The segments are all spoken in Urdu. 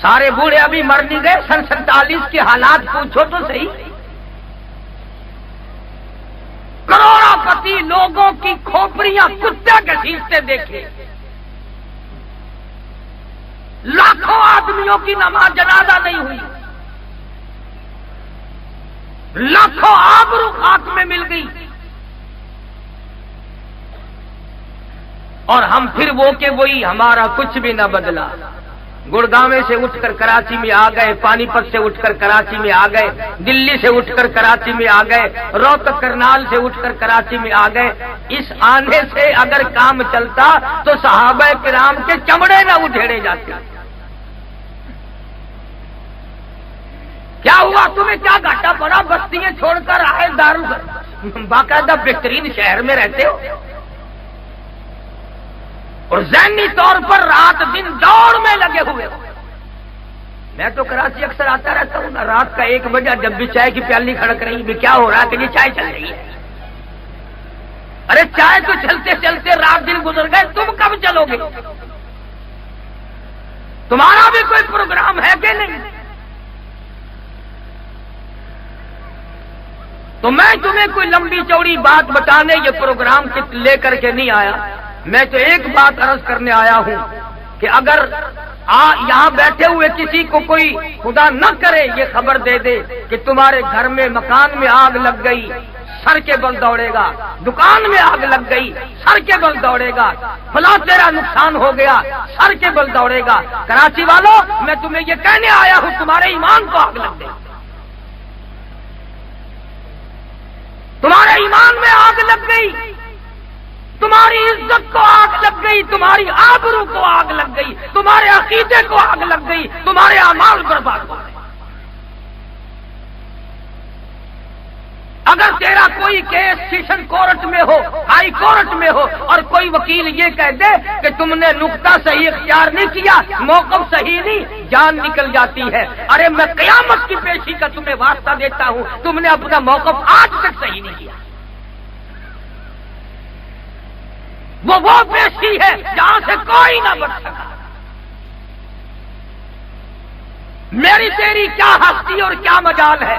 سارے بوڑھے ابھی مر نہیں گئے، سن 47 کے حالات پوچھو تو صحیح۔ کروڑوں پتی لوگوں کی کھوپڑیاں کتے گھسیٹتے دیکھے، لاکھوں آدمیوں کی نماز جنازہ نہیں ہوئی، لاکھوں آبرو خاک میں مل گئی، اور ہم پھر وہ کہ وہی، ہمارا کچھ بھی نہ بدلا۔ گڑگاؤں سے اٹھ کر کراچی میں آ گئے، پانی پت سے اٹھ کر کراچی میں آ گئے، دلی سے اٹھ کر کراچی میں آ گئے، روہتک کرنال سے اٹھ کر کراچی میں آ گئے۔ اس آنے سے اگر کام چلتا تو صحابہ کرام کے چمڑے نہ اجھیڑے جاتے۔ کیا ہوا؟ تمہیں کیا گھاٹا پڑا؟ بستیاں چھوڑ کر آئے، باقاعدہ بہترین شہر میں رہتے ہو، اور ذہنی طور پر رات دن دوڑ میں لگے ہوئے ہو۔ میں تو کراچی اکثر آتا رہتا ہوں نا، رات کا 1 بجے جب بھی چائے کی پیالی کھڑک رہی بھی کیا ہو رہا ہے کہ یہ چائے چل رہی ہے۔ ارے چائے تو چلتے چلتے رات دن گزر گئے، تم کب چلو گے؟ تمہارا بھی کوئی پروگرام ہے کہ نہیں؟ تو میں تمہیں کوئی لمبی چوڑی بات بتانے یہ پروگرام لے کر کے نہیں آیا، میں تو ایک بات عرض کرنے آیا ہوں کہ اگر یہاں بیٹھے ہوئے کسی کو کوئی خدا نہ کرے یہ خبر دے دے کہ تمہارے گھر میں مکان میں آگ لگ گئی، سر کے بل دوڑے گا، دکان میں آگ لگ گئی، سر کے بل دوڑے گا، فلاں تیرا نقصان ہو گیا، سر کے بل دوڑے گا۔ کراچی والوں، میں تمہیں یہ کہنے آیا ہوں تمہارے ایمان کو آگ لگ گئی، تمہارے ایمان میں آگ لگ گئی، تمہاری عزت کو آگ لگ گئی، تمہاری آبرو کو آگ لگ گئی، تمہارے عقیدے کو آگ لگ گئی، تمہارے اعمال برباد ہو گئے۔ اگر تیرا کوئی کیس سیشن کورٹ میں ہو، ہائی کورٹ میں ہو، اور کوئی وکیل یہ کہہ دے کہ تم نے نقطہ صحیح اختیار نہیں کیا، موقف صحیح نہیں، جان نکل جاتی ہے۔ ارے میں قیامت کی پیشی کا تمہیں واسطہ دیتا ہوں، تم نے اپنا موقف آج تک صحیح نہیں کیا۔ وہ پیشی ہے جہاں سے کوئی نہ بچ سکا۔ میری تیری کیا ہستی اور کیا مجال ہے؟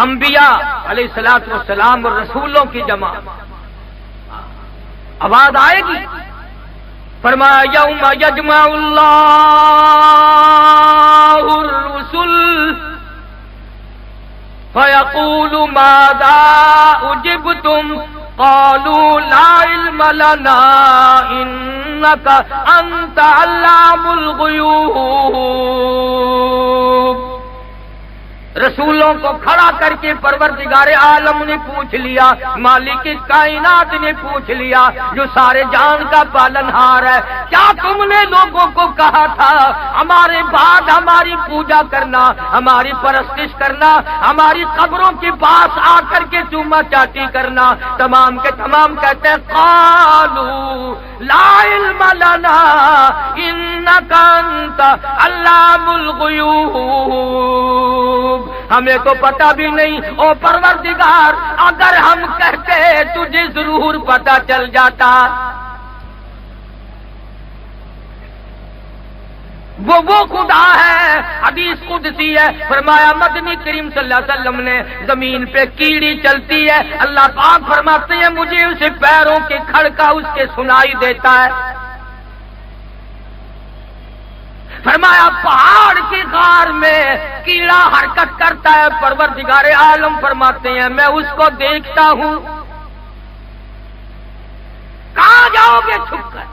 انبیاء علیہ الصلوۃ والسلام اور رسولوں کی جمع، آواز آئے گی، فرمایا یوم یجمع اللہ الرسل فیقول ماذا اجبتم قالوا لا علم لنا انك انت علام الغیوب۔ رسولوں کو کھڑا کر کے پروردگار عالم نے پوچھ لیا، مالک کائنات نے پوچھ لیا، جو سارے جان کا پالن ہار ہے، کیا تم نے لوگوں کو کہا تھا ہمارے بعد ہماری پوجا کرنا، ہماری پرستش کرنا، ہماری قبروں کے پاس آ کر کے چوما چاٹی کرنا؟ تمام کے تمام کہتے ہیں قالوا لا علم لنا انک انت علام الغیوب، ہمیں تو پتہ بھی نہیں او پروردگار، اگر ہم کہتے تجھے ضرور پتہ چل جاتا۔ وہ خدا ہے، حدیث قدسی ہے، فرمایا مدنی کریم صلی اللہ علیہ وسلم نے زمین پہ کیڑی چلتی ہے، اللہ پاک فرماتے ہیں مجھے اسے پیروں کے کھڑکا اس کے سنائی دیتا ہے۔ فرمایا پہاڑ کی غار میں کیڑا حرکت کرتا ہے، پروردگار عالم فرماتے ہیں میں اس کو دیکھتا ہوں۔ کہاں جاؤ گے چھپ کر؟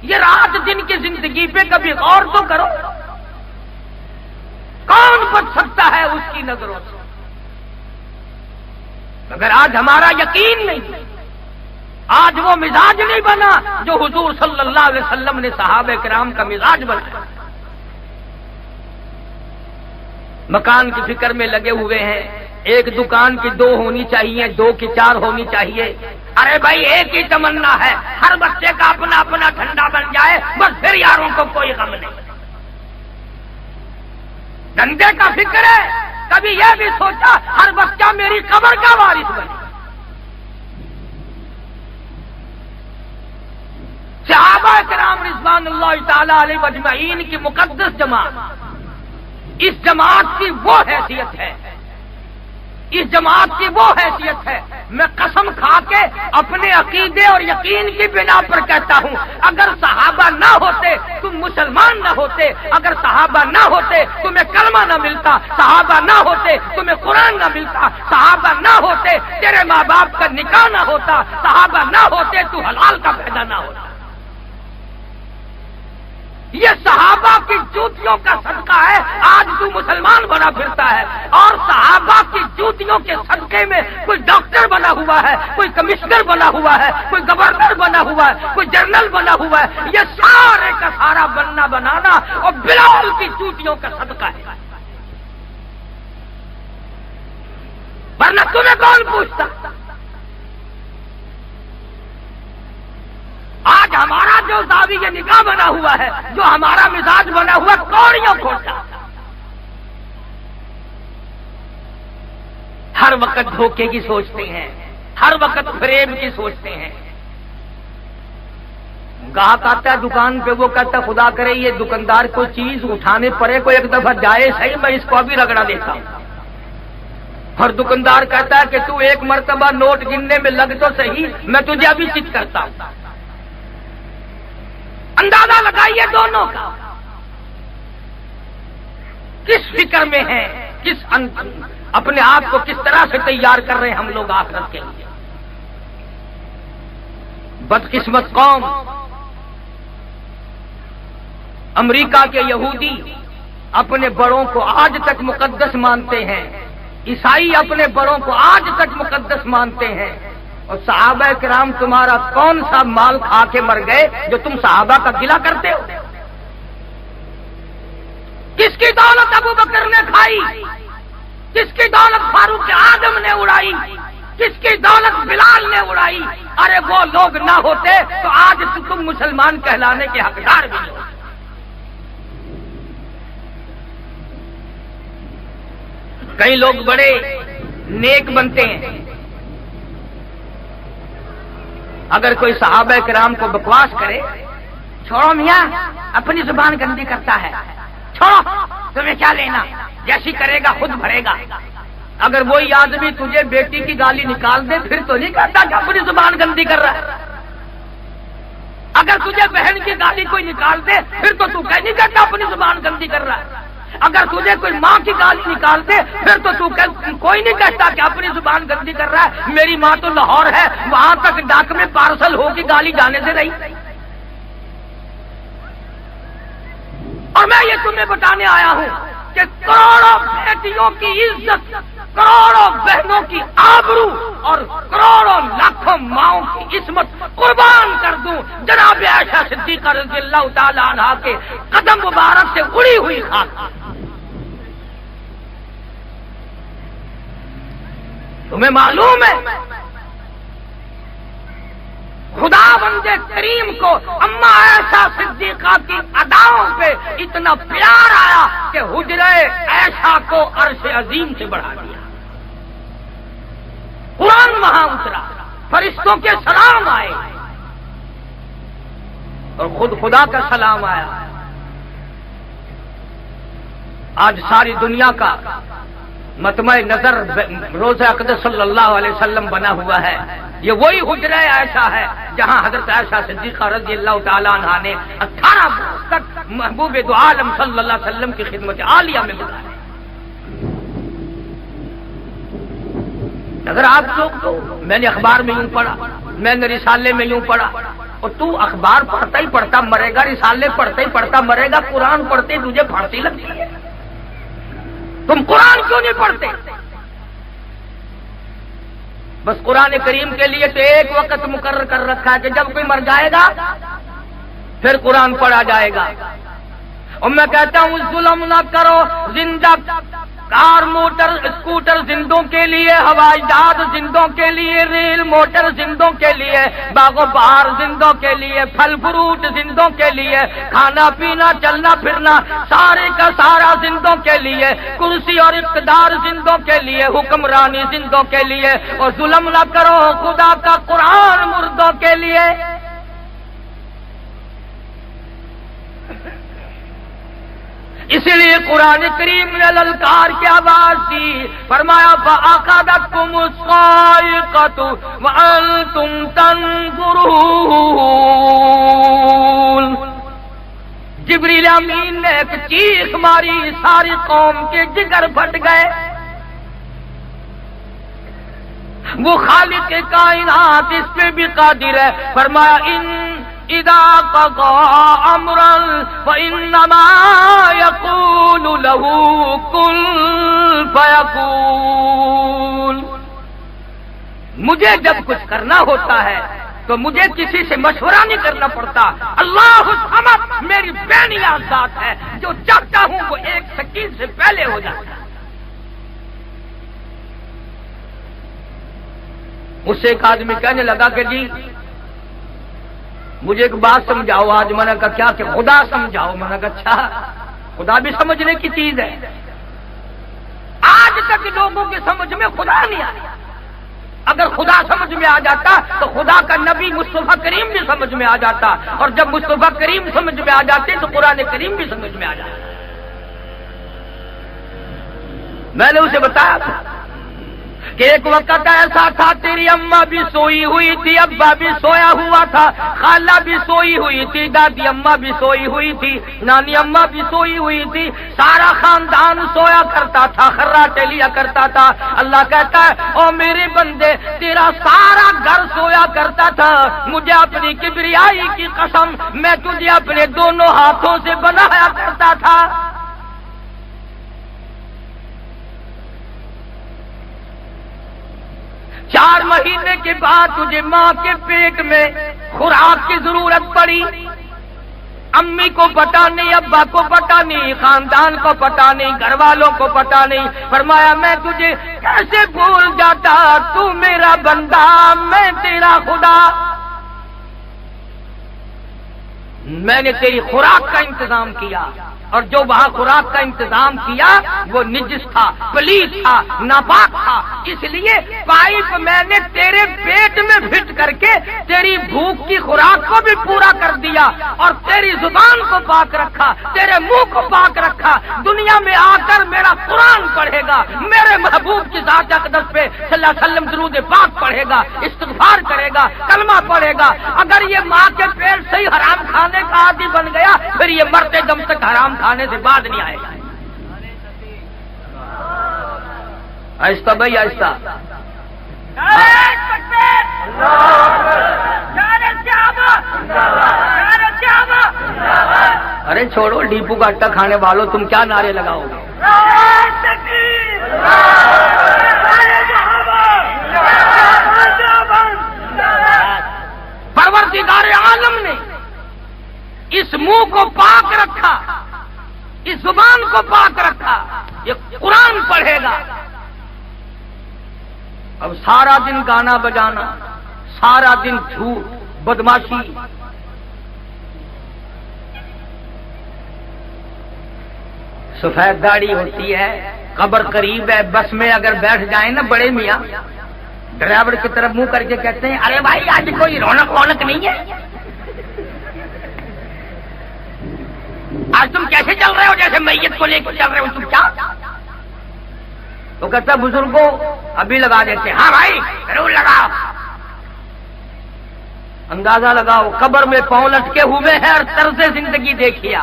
یہ رات دن کی زندگی پہ کبھی غور تو کرو، کون بچ سکتا ہے اس کی نظروں سے؟ مگر آج ہمارا یقین نہیں، آج وہ مزاج نہیں بنا جو حضور صلی اللہ علیہ وسلم نے صحابہ کرام کا مزاج بنایا۔ مکان کی فکر میں لگے ہوئے ہیں، ایک دکان کی 2 ہونی چاہیے، 2 کی 4 ہونی چاہیے۔ ارے بھائی ایک ہی تمنا ہے، ہر بچے کا اپنا اپنا ٹھنڈا بن جائے، بس پھر یاروں کو کوئی غم نہیں۔ دھندے کا فکر ہے، کبھی یہ بھی سوچا ہر بچہ میری قبر کا وارث بنے۔ صحابہ کرام رضوان اللہ تعالی علیہ اجمعین کی مقدس جماعت، اس جماعت کی وہ حیثیت ہے، اس جماعت کی وہ حیثیت ہے، میں قسم کھا کے اپنے عقیدے اور یقین کی بنا پر کہتا ہوں، اگر صحابہ نہ ہوتے تم مسلمان نہ ہوتے، اگر صحابہ نہ ہوتے تمہیں کلمہ نہ ملتا، صحابہ نہ ہوتے تمہیں قرآن نہ ملتا، صحابہ نہ ہوتے تیرے ماں باپ کا نکاح نہ ہوتا، صحابہ نہ ہوتے تو حلال کا پیدا نہ ہوتا۔ یہ صحابہ کی جوتیوں کا صدقہ ہے آج تو مسلمان بنا پھرتا ہے، اور صحابہ کی جوتیوں کے صدقے میں کوئی ڈاکٹر بنا ہوا ہے، کوئی کمشنر بنا ہوا ہے، کوئی گورنر بنا ہوا ہے، کوئی جنرل بنا ہوا ہے، یہ سارے کا سارا بننا بنانا اور بلال کی جوتیوں کا صدقہ ہے، ورنہ تمہیں کون پوچھتا؟ آج ہمارا جو زاویہ نگاہ بنا ہوا ہے، جو ہمارا مزاج بنا ہوا کوڑیوں کھوٹا، ہر وقت دھوکے کی سوچتے ہیں، ہر وقت فریب کی سوچتے ہیں۔ گاہک آتا ہے دکان پہ، وہ کہتا ہے خدا کرے یہ دکاندار کو چیز اٹھانے پڑے، کوئی ایک دفعہ جائے صحیح، میں اس کو ابھی رگڑا دیتا ہوں۔ اور دکاندار کہتا ہے کہ تو ایک مرتبہ نوٹ گننے میں لگ تو صحیح، میں تجھے ابھی چٹ کرتا ہوں۔ اندازہ لگائیے دونوں کا کس فکر میں ہے، کس اپنے آپ کو کس طرح سے تیار کر رہے ہیں ہم لوگ آخرت کے لیے۔ بدقسمت قوم، امریکہ کے یہودی اپنے بڑوں کو آج تک مقدس مانتے ہیں، عیسائی اپنے بڑوں کو آج تک مقدس مانتے ہیں، اور صحابہ کرام تمہارا کون سا مال کھا کے مر گئے جو تم صحابہ کا گلہ کرتے ہو؟ کس کی دولت ابو بکر نے کھائی؟ کس کی دولت فاروق اعظم نے اڑائی؟ کس کی دولت بلال نے اڑائی؟ ارے وہ لوگ نہ ہوتے تو آج تم مسلمان کہلانے کے حقدار بھی ہو۔ کئی لوگ بڑے نیک بنتے ہیں، اگر کوئی صحابہ کرام کو بکواس کرے، چھوڑو میاں اپنی زبان گندی کرتا ہے، چھوڑو تمہیں کیا لینا، جیسی کرے گا خود بھرے گا۔ اگر وہی آدمی تجھے بیٹی کی گالی نکال دے پھر تو نہیں کہتا کہ اپنی زبان گندی کر رہا ہے۔ اگر تجھے بہن کی گالی کوئی نکال دے پھر تو نہیں کہتا اپنی زبان گندی کر رہا ہے۔ اگر تجھے کوئی ماں کی گالی نکال دے پھر تو کوئی نہیں کہتا کہ اپنی زبان گندی کر رہا ہے۔ میری ماں تو لاہور ہے، وہاں تک ڈاک میں پارسل ہو کے گالی جانے سے رہی۔ اور میں یہ تمہیں بتانے آیا ہوں کہ کروڑوں بیٹیوں کی عزت، کروڑوں بہنوں کی آبرو اور کروڑوں لاکھوں ماؤں کی عصمت قربان کر دوں جناب عائشہ صدیقہ رضی اللہ تعالی عنہا کے قدم مبارک سے اڑی ہوئی خاک۔ تمہیں معلوم ہے خدا بندے کریم کو اما عائشہ صدیقہ کی اداؤں پہ اتنا پیار آیا کہ حجرہ عائشہ کو عرش عظیم سے بڑھا دیا۔ قرآن وہاں اترا، فرشتوں کے سلام آئے اور خود خدا کا سلام آیا۔ آج ساری دنیا کا مطمع نظر روضہ اقدس صلی اللہ علیہ وسلم بنا ہوا ہے۔ یہ وہی حجرہ عائشہ ہے جہاں حضرت عائشہ صدیقہ رضی اللہ تعالی عنہا نے 18 برس تک محبوب دو عالم صلی اللہ علیہ وسلم کی خدمت عالیہ میں گزارے۔ اگر آپ لوگ تو میں نے اخبار میں یوں پڑھا، میں نے رسالے میں یوں پڑھا، اور تو اخبار پڑھتا ہی پڑھتا مرے گا، رسالے پڑھتا ہی پڑھتا مرے گا، قرآن پڑھتے ہی تجھے پھانسی لگتی ہے۔ تم قرآن کیوں نہیں پڑھتے؟ بس قرآن کریم کے لیے تو ایک وقت مقرر کر رکھا ہے کہ جب کوئی مر جائے گا پھر قرآن پڑھا جائے گا۔ اور میں کہتا ہوں ظلم نہ کرو، زندہ کار موٹر اسکوٹر زندوں کے لیے، ہوائی جہاز زندوں کے لیے، ریل موٹر زندوں کے لیے، باغ و بہار زندوں کے لیے، پھل فروٹ زندوں کے لیے، کھانا پینا چلنا پھرنا سارے کا سارا زندوں کے لیے، کرسی اور اقتدار زندوں کے لیے، حکمرانی زندوں کے لیے، اور ظلم نہ کرو خدا کا قرآن مردوں کے لیے۔ اس لیے قرآن کریم نے للکار کی آواز دی، فرمایا فَأَخَذَتْكُمُ الصَّاعِقَةُ وَأَنْتُمْ تَنْظُرُونَ۔ جبریل امین نے ایک چیخ ماری، ساری قوم کے جگر پھٹ گئے۔ وہ خالق کائنات اس پہ بھی قادر ہے، فرمایا اذا قضى امرا فانما يقول له كن فيكون۔ مجھے جب کچھ کرنا ہوتا ہے تو مجھے کسی سے مشورہ نہیں کرنا پڑتا۔ اللہ الصمد میری بے نیاز ذات ہے، جو چاہتا ہوں وہ ایک سکینڈ سے پہلے ہو جاتا ہے۔ اس سے ایک آدمی کہنے لگا کہ جی مجھے ایک بات سمجھاؤ آج۔ میں نے کہا کیا؟ کہ خدا سمجھاؤ۔ میں نے کہا اچھا، خدا بھی سمجھنے کی چیز ہے۔ آج تک لوگوں کی سمجھ میں خدا نہیں آیا۔ اگر خدا سمجھ میں آ جاتا تو خدا کا نبی مصطفیٰ کریم بھی سمجھ میں آ جاتا، اور جب مصطفیٰ کریم سمجھ میں آ جاتے تو قرآن کریم بھی سمجھ میں آ جاتا۔ میں نے اسے بتایا تھا کہ ایک وقت ایسا تھا تیری اماں بھی سوئی ہوئی تھی، ابا بھی سویا ہوا تھا، خالہ بھی سوئی ہوئی تھی، دادی اماں بھی سوئی ہوئی تھی، نانی اماں بھی سوئی ہوئی تھی، سارا خاندان سویا کرتا تھا، خراٹے لیا کرتا تھا۔ اللہ کہتا ہے او میرے بندے تیرا سارا گھر سویا کرتا تھا، مجھے اپنی کبریائی کی قسم میں تجھے اپنے دونوں ہاتھوں سے بنایا کرتا تھا۔ چار مہینے کے بعد تجھے ماں کے پیٹ میں خوراک کی ضرورت پڑی، امی کو پتا نہیں، ابا کو پتا نہیں، خاندان کو پتا نہیں، گھر والوں کو پتا نہیں۔ فرمایا میں تجھے کیسے بھول جاتا، تو میرا بندہ میں تیرا خدا۔ میں نے تیری خوراک کا انتظام کیا، اور جو وہاں خوراک کا انتظام کیا وہ نجس تھا، پلیت تھا، ناپاک تھا، اس لیے پائپ میں نے تیرے پیٹ میں فٹ کر کے تیری بھوک کی خوراک کو بھی پورا کر دیا، اور تیری زبان کو پاک رکھا، تیرے منہ کو پاک رکھا۔ دنیا میں آ کر میرا قرآن پڑھے گا، میرے محبوب کی ذات اقدس پہ صلی اللہ علیہ وسلم درود پاک پڑھے گا، استغفار کرے گا، کلمہ پڑھے گا۔ اگر یہ ماں کے پیٹ سے ہی حرام کھانے کا عادی بن گیا پھر یہ مرتے دم تک حرام کھانے سے بعد نہیں آئے گا۔ آہستہ بھائی آہستہ۔ ارے چھوڑو ڈیپو کا اٹا کھانے والوں، تم کیا نعرے لگاؤ گے؟ پروردگار عالم نے اس منہ کو پاک رکھا، اس زبان کو پاک رکھا، یہ قرآن پڑھے گا۔ اب سارا دن گانا بجانا، سارا دن جھوٹ، بدماشی، سفید داڑھی ہوتی ہے، قبر قریب ہے، بس میں اگر بیٹھ جائیں نا بڑے میاں، ڈرائیور کی طرف منہ کر کے کہتے ہیں ارے بھائی آج کوئی رونق نہیں ہے، آج تم کیسے چل رہے ہو جیسے میت کو لے کے چل رہے ہو، تم کیا؟ تو کہتا بزرگوں ابھی لگا دیتے، ہاں بھائی ضرور لگاؤ، اندازہ لگاؤ قبر میں پاؤں لٹکے ہوئے ہیں اور طرز زندگی دیکھیا۔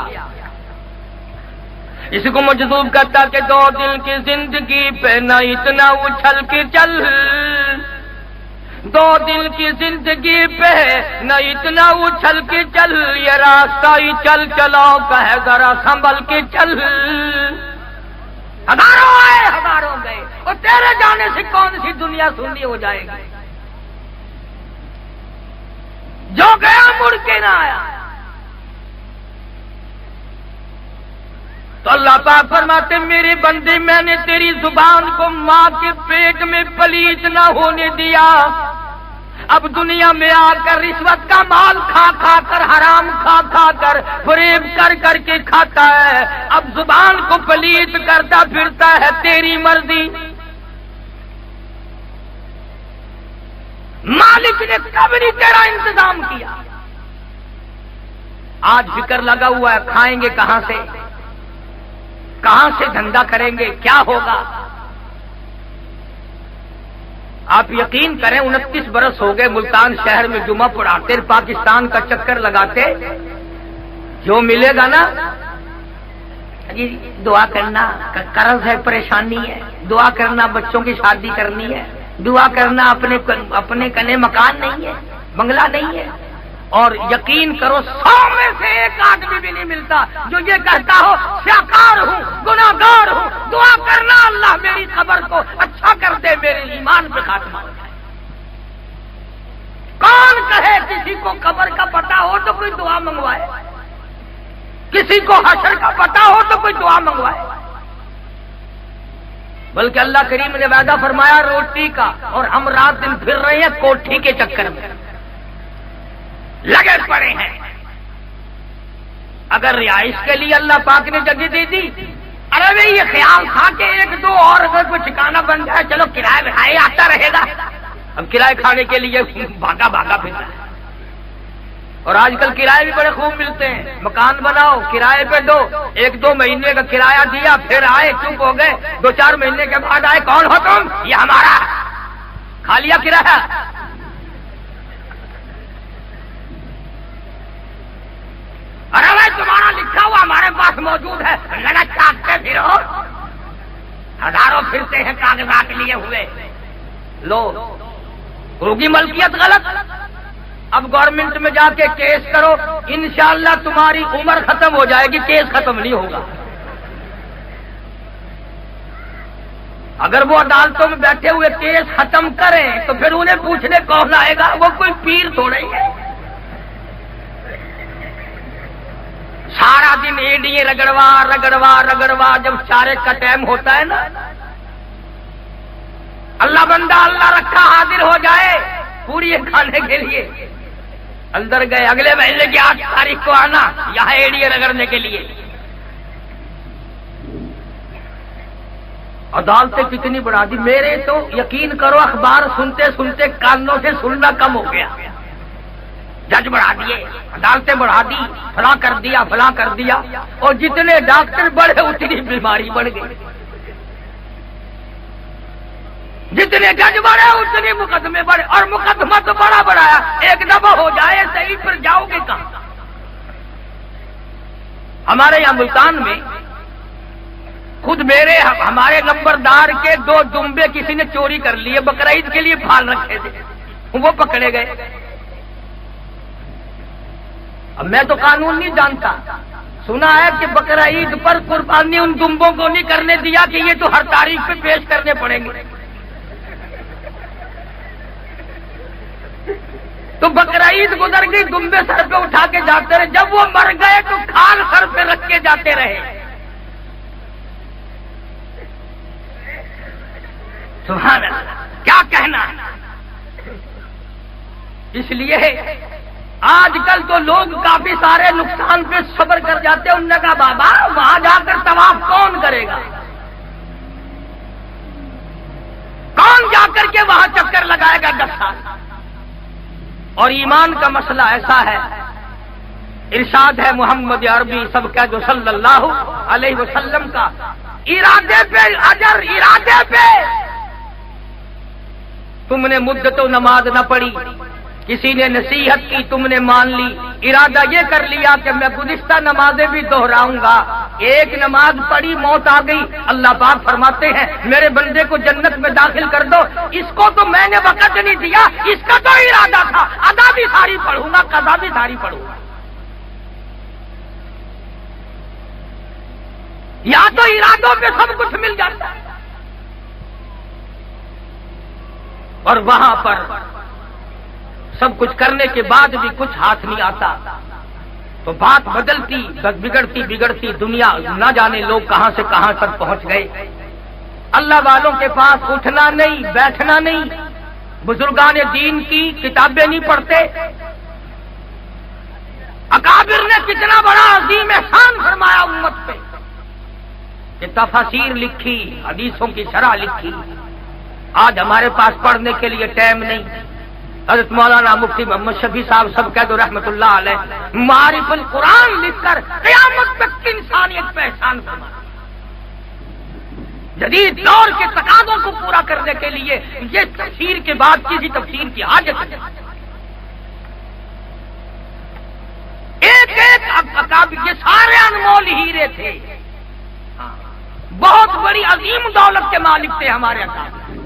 اس کو مجذوب کرتا کہ 2 دن کی زندگی پہ نہ اتنا اچھل کے چل، 2 دن کی زندگی پہ نہ اتنا اچھل کے چل، یہ راستہ ہی چل چلاؤ کہے ذرا سنبھل کے چل۔ ہزاروں آئے ہزاروں گئے، اور تیرے جانے سے کون سی دنیا سنی ہو جائے گی؟ جو گیا مڑ کے نہ آیا۔ تو اللہ پاک فرماتے میرے بندے میں نے تیری زبان کو ماں کے پیٹ میں پلیت نہ ہونے دیا، اب دنیا میں آ کر رشوت کا مال کھا کھا کر، حرام کھا کھا کر، فریب کر کر کے کھاتا ہے، اب زبان کو پلیت کرتا پھرتا ہے، تیری مرضی۔ مالک نے کب نہیں تیرا انتظام کیا؟ آج فکر لگا ہوا ہے کھائیں گے کہاں سے، کہاں سے دھندا کریں گے، کیا ہوگا؟ آپ یقین کریں 29 برس ہو گئے ملتان شہر میں جمعہ پڑھاتے، پاکستان کا چکر لگاتے، جو ملے گا نا دعا کرنا، قرض ہے، پریشانی ہے، دعا کرنا بچوں کی شادی کرنی ہے، دعا کرنا اپنے کنے مکان نہیں ہے، بنگلہ نہیں ہے، اور یقین کرو 100 میں سے ایک آدمی بھی نہیں ملتا جو یہ کہتا ہو سیاکار ہوں، گناہگار ہوں، دعا کرنا اللہ میری قبر کو اچھا کر دے، میرے ایمان پہ خاتمہ ہو جائے۔ کون کہے کسی کو قبر کا پتہ ہو تو کوئی دعا منگوائے، کسی کو حشر کا پتہ ہو تو کوئی دعا منگوائے؟ بلکہ اللہ کریم نے وعدہ فرمایا روٹی کا، اور ہم رات دن پھر رہے ہیں کوٹھی کے چکر میں لگے پڑے ہیں۔ اگر رہائش کے لیے اللہ پاک نے جگہ دے دی، ارے بھائی یہ خیال تھا کہ ایک دو اور اگر کوئی ٹھکانہ بن جائے چلو کرایہ بھائی آتا رہے گا، اب کرایہ کھانے کے لیے بھاگا پھرتا ہے۔ اور آج کل کرائے بھی بڑے خوب ملتے ہیں، مکان بناؤ کرائے پہ دو، 1-2 مہینے کا کرایہ دیا، پھر آئے چپ ہو گئے، 2-4 مہینے کے بعد آئے، کون ہو تم؟ یہ ہمارا، کھا لیا کرایہ۔ ارے بھائی تمہارا لکھا ہوا ہمارے پاس موجود ہے، لڑا چاٹتے پھرو، ہزاروں پھرتے ہیں کاغذات لیے ہوئے، لو ہوگی ملکیت غلط، اب گورنمنٹ میں جا کے کیس کرو، انشاءاللہ تمہاری عمر ختم ہو جائے گی، کیس ختم نہیں ہوگا۔ اگر وہ عدالتوں میں بیٹھے ہوئے کیس ختم کریں تو پھر انہیں پوچھنے کون آئے گا؟ وہ کوئی پیر تھوڑے ہی ہے، سارا دن ایڈیے رگڑوا، جب چارے کا ٹائم ہوتا ہے نا، اللہ بندہ اللہ رکھا حاضر ہو جائے پوری کھانے کے لیے، اندر گئے اگلے مہینے کی 8 تاریخ کو آنا یہاں ایڈیے رگڑنے کے لیے۔ عدالتیں کتنی بڑھا دی، میرے تو یقین کرو اخبار سنتے کانوں سے سننا کم ہو گیا، جج بڑھا دیے، عدالتیں بڑھا دی، فلاں کر دیا، اور جتنے ڈاکٹر بڑھے اتنی بیماری بڑھ گئی، جتنے جج بڑھے اتنے مقدمے بڑھے، اور مقدمہ تو بڑا بڑھایا، ایک دفعہ ہو جائے صحیح پھر جاؤ گے کہاں؟ ہمارے یہاں ملتان میں خود ہمارے نمبردار کے 2 دمبے کسی نے چوری کر لیے، بقرعید کے لیے پھال رکھے تھے، وہ پکڑے گئے۔ اب میں تو قانون نہیں جانتا، سنا ہے کہ بقرعید پر قربانی ان دمبوں کو نہیں کرنے دیا کہ یہ تو ہر تاریخ پہ پیش کرنے پڑیں گے، تو بقرعید گزر گئی، دمبے سر پہ اٹھا کے جاتے رہے، جب وہ مر گئے تو کھال سر پہ رکھ کے جاتے رہے۔ سبحان اللہ، کیا کہنا ہے۔ اس لیے آج کل تو لوگ کافی سارے نقصان پہ صبر کر جاتے ہیں، انہوں نے کہا بابا وہاں جا کر طواف کون کرے گا، کون جا کر کے وہاں چکر لگائے گا 10 سال؟ اور ایمان کا مسئلہ ایسا ہے، ارشاد ہے محمد عربی سب کا جو صلی اللہ علیہ وسلم کا، ارادے پہ اجر، ارادے پہ تم نے مدت و نماز نہ پڑھی، کسی نے نصیحت کی تم نے مان لی، ارادہ یہ کر لیا کہ میں گزشتہ نمازیں بھی دہراؤں گا، ایک نماز پڑھی موت آ گئی، اللہ پاک فرماتے ہیں میرے بندے کو جنت میں داخل کر دو، اس کو تو میں نے وقت نہیں دیا، اس کا تو ارادہ تھا ادا بھی ساری پڑھوں گا، قضا بھی ساری پڑھوں گا۔ یا تو ارادوں پہ سب کچھ مل جاتا ہے، اور وہاں پر سب کچھ کرنے کے بعد بھی کچھ ہاتھ نہیں آتا، تو بات بدلتی بگڑتی دنیا نہ جانے لوگ کہاں سے کہاں تک پہنچ گئے۔ اللہ والوں کے پاس اٹھنا نہیں، بیٹھنا نہیں، بزرگان دین کی کتابیں نہیں پڑھتے۔ اکابر نے کتنا بڑا عظیم احسان فرمایا امت پہ کہ تفاسیر لکھی، حدیثوں کی شرح لکھی، آج ہمارے پاس پڑھنے کے لیے ٹائم نہیں۔ حضرت مولانا مفتی محمد شفیع صاحب سب کہہ دو رحمت اللہ علیہ، معارف القرآن لکھ کر قیامت تک کی انسانیت پہ احسان فرمایا۔ جدید دور کے تقاضوں کو پورا کرنے کے لیے یہ تفسیر کے بعد کسی تفسیر کی حاجت ہے۔ ایک یہ سارے انمول ہیرے تھے، بہت بڑی عظیم دولت کے مالک تھے ہمارے اکابر۔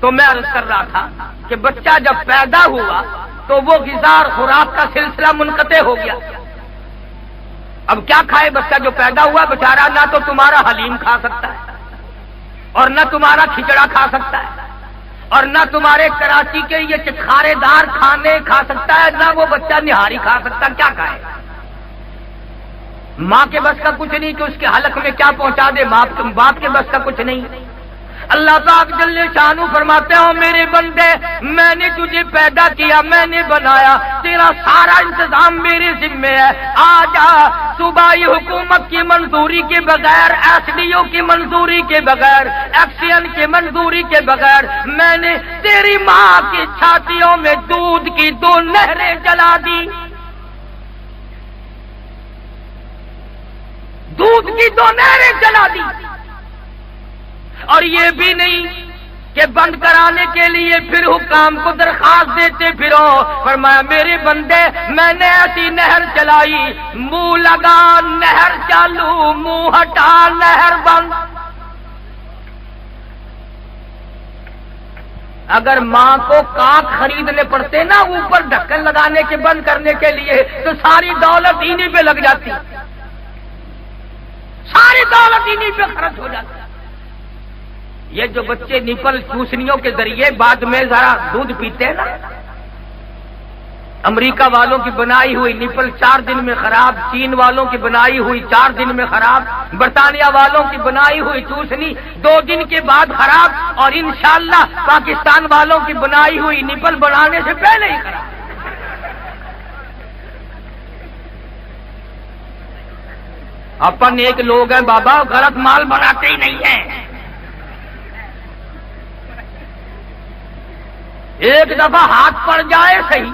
تو میں عرض کر رہا تھا کہ بچہ جب پیدا ہوا تو وہ غذا اور خوراک کا سلسلہ منقطع ہو گیا۔ اب کیا کھائے بچہ جو پیدا ہوا بیچارہ؟ نہ تو تمہارا حلیم کھا سکتا ہے اور نہ تمہارا کھچڑا کھا سکتا ہے اور نہ تمہارے کراچی کے یہ چٹخارے دار کھانے کھا سکتا ہے، نہ وہ بچہ نہاری کھا سکتا ہے۔ کیا کھائے؟ ماں کے بس کا کچھ نہیں کہ اس کے حلق میں کیا پہنچا دے، باپ کے بس کا کچھ نہیں۔ اللہ پاک جل شانہ فرماتے ہو میرے بندے میں نے تجھے پیدا کیا، میں نے بنایا، تیرا سارا انتظام میرے ذمے ہے۔ آجا صوبائی حکومت کی منظوری کے بغیر، ایس ڈی او کی منظوری کے بغیر، ایکسین کی منظوری کے بغیر میں نے تیری ماں کی چھاتیوں میں دودھ کی 2 نہریں جلا دی، دودھ کی 2 نہریں جلا دی۔ اور یہ بھی نہیں کہ بند کرانے کے لیے پھر حکام کو درخواست دیتے پھرو، فرمایا میرے بندے میں نے ایسی نہر چلائی، منہ لگا نہر چالو، منہ ہٹا نہر بند۔ اگر ماں کو کاک خریدنے پڑتے نا اوپر ڈھکن لگانے کے بند کرنے کے لیے تو ساری دولت انہی پہ لگ جاتی، ساری دولت انہی پہ خرچ ہو جاتی۔ یہ جو بچے نپل چوسنیوں کے ذریعے بعد میں ذرا دودھ پیتے ہیں نا، امریکہ والوں کی بنائی ہوئی نپل 4 دن میں خراب، چین والوں کی بنائی ہوئی 4 دن میں خراب، برطانیہ والوں کی بنائی ہوئی چوسنی 2 دن کے بعد خراب، اور انشاءاللہ پاکستان والوں کی بنائی ہوئی نپل بنانے سے پہلے ہی خراب۔ اپن ایک لوگ ہیں بابا غلط مال بناتے ہی نہیں ہیں۔ ایک دفعہ ہاتھ پڑ جائے صحیح،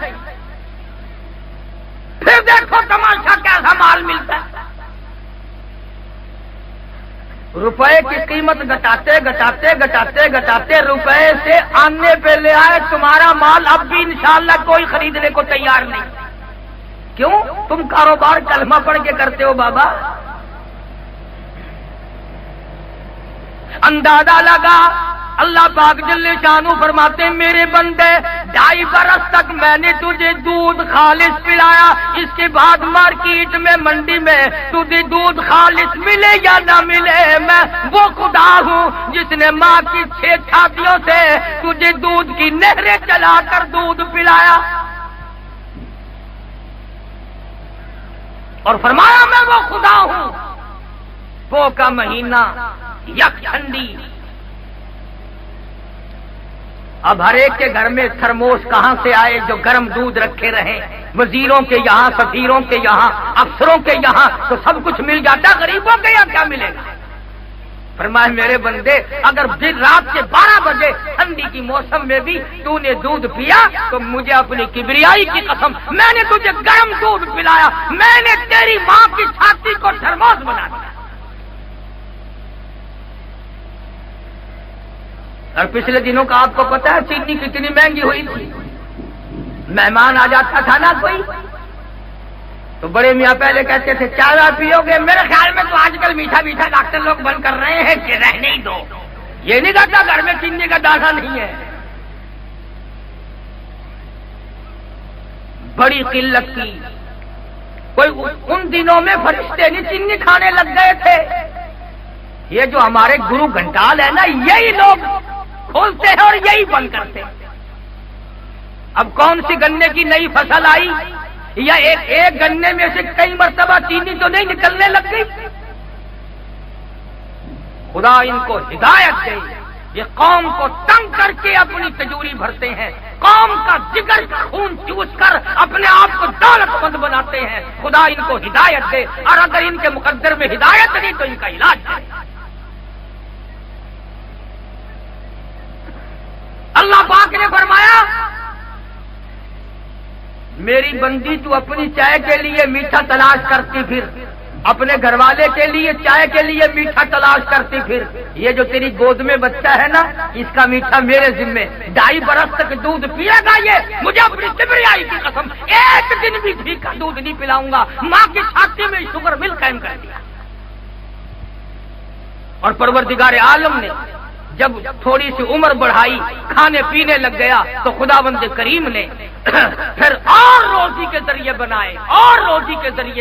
پھر دیکھو تماشا کیسا مال ملتا ہے۔ روپے کی قیمت گھٹاتے گھٹاتے گھٹاتے گھٹاتے روپے سے آنے پہ لے آئے تمہارا مال، اب بھی انشاءاللہ کوئی خریدنے کو تیار نہیں۔ کیوں؟ تم کاروبار کلمہ پڑھ کے کرتے ہو بابا۔ اندازہ لگا، اللہ پاک جل شانہ فرماتے میرے بندے 2.5 برس تک میں نے تجھے دودھ خالص پلایا، اس کے بعد مارکیٹ میں منڈی میں تجھے دودھ خالص ملے یا نہ ملے، میں وہ خدا ہوں جس نے ماں کی 6 چھاتیوں سے تجھے دودھ کی نہریں چلا کر دودھ پلایا۔ اور فرمایا میں وہ خدا ہوں۔ پو کا مہینہ، یک ٹھنڈی، اب ہر ایک کے گھر میں تھرموس کہاں سے آئے جو گرم دودھ رکھے رہیں، وزیروں کے یہاں، سفیروں کے یہاں، افسروں کے یہاں تو سب کچھ مل جاتا، غریبوں کے یہاں کیا ملے گا؟ فرمایا میرے بندے اگر دن رات کے 12 بجے ٹھنڈی کی موسم میں بھی تو نے دودھ پیا تو مجھے اپنی کبریائی کی قسم میں نے تجھے گرم دودھ پلایا، میں نے تیری ماں کی چھاتی کو تھرموس بنا دیا۔ اور پچھلے دنوں کا آپ کو پتا ہے چینی کتنی مہنگی ہوئی تھی؟ مہمان آ جاتا تھا نا کوئی تو بڑے میاں پہلے کہتے تھے چائے پیو گے؟ میرے خیال میں تو آج کل میٹھا میٹھا ڈاکٹر لوگ بند کر رہے ہیں کہ رہنے ہی دو، یہ نہیں کہتا گھر میں چینی کا دانہ نہیں ہے۔ بڑی قلت کی، کوئی ان دنوں میں فرشتے نہیں چینی کھانے لگ گئے تھے۔ یہ جو ہمارے گرو گھنٹال ہے نا یہی لوگ کھولتے ہیں اور یہی بند کرتے ہیں۔ اب کون سی گنے کی نئی فصل آئی یا ایک گنے میں سے کئی مرتبہ چینی تو نہیں نکلنے لگ گئی؟ خدا ان کو ہدایت دے، یہ قوم کو تنگ کر کے اپنی تجوری بھرتے ہیں، قوم کا جگر کا خون چوس کر اپنے آپ کو دولت مند بناتے ہیں۔ خدا ان کو ہدایت دے، اور اگر ان کے مقدر میں ہدایت نہیں تو ان کا علاج دے۔ اللہ پاک نے فرمایا میری بندی تو اپنی چائے کے لیے میٹھا تلاش کرتی پھر اپنے گھر والے کے لیے چائے کے لیے میٹھا تلاش کرتی پھر یہ جو تیری گود میں بچہ ہے نا اس کا میٹھا میرے ذمے 2.5 برس تک دودھ پیے گا یہ مجھے اپنی کبریائی کی قسم ایک دن بھی گھی کا دودھ نہیں پلاؤں گا ماں کی چھاتی میں شوگر مل قائم کر دیا اور پروردگار عالم نے جب تھوڑی سی عمر بڑھائی کھانے پینے لگ گیا تو خداوند کریم نے پھر اور روزی کے ذریعے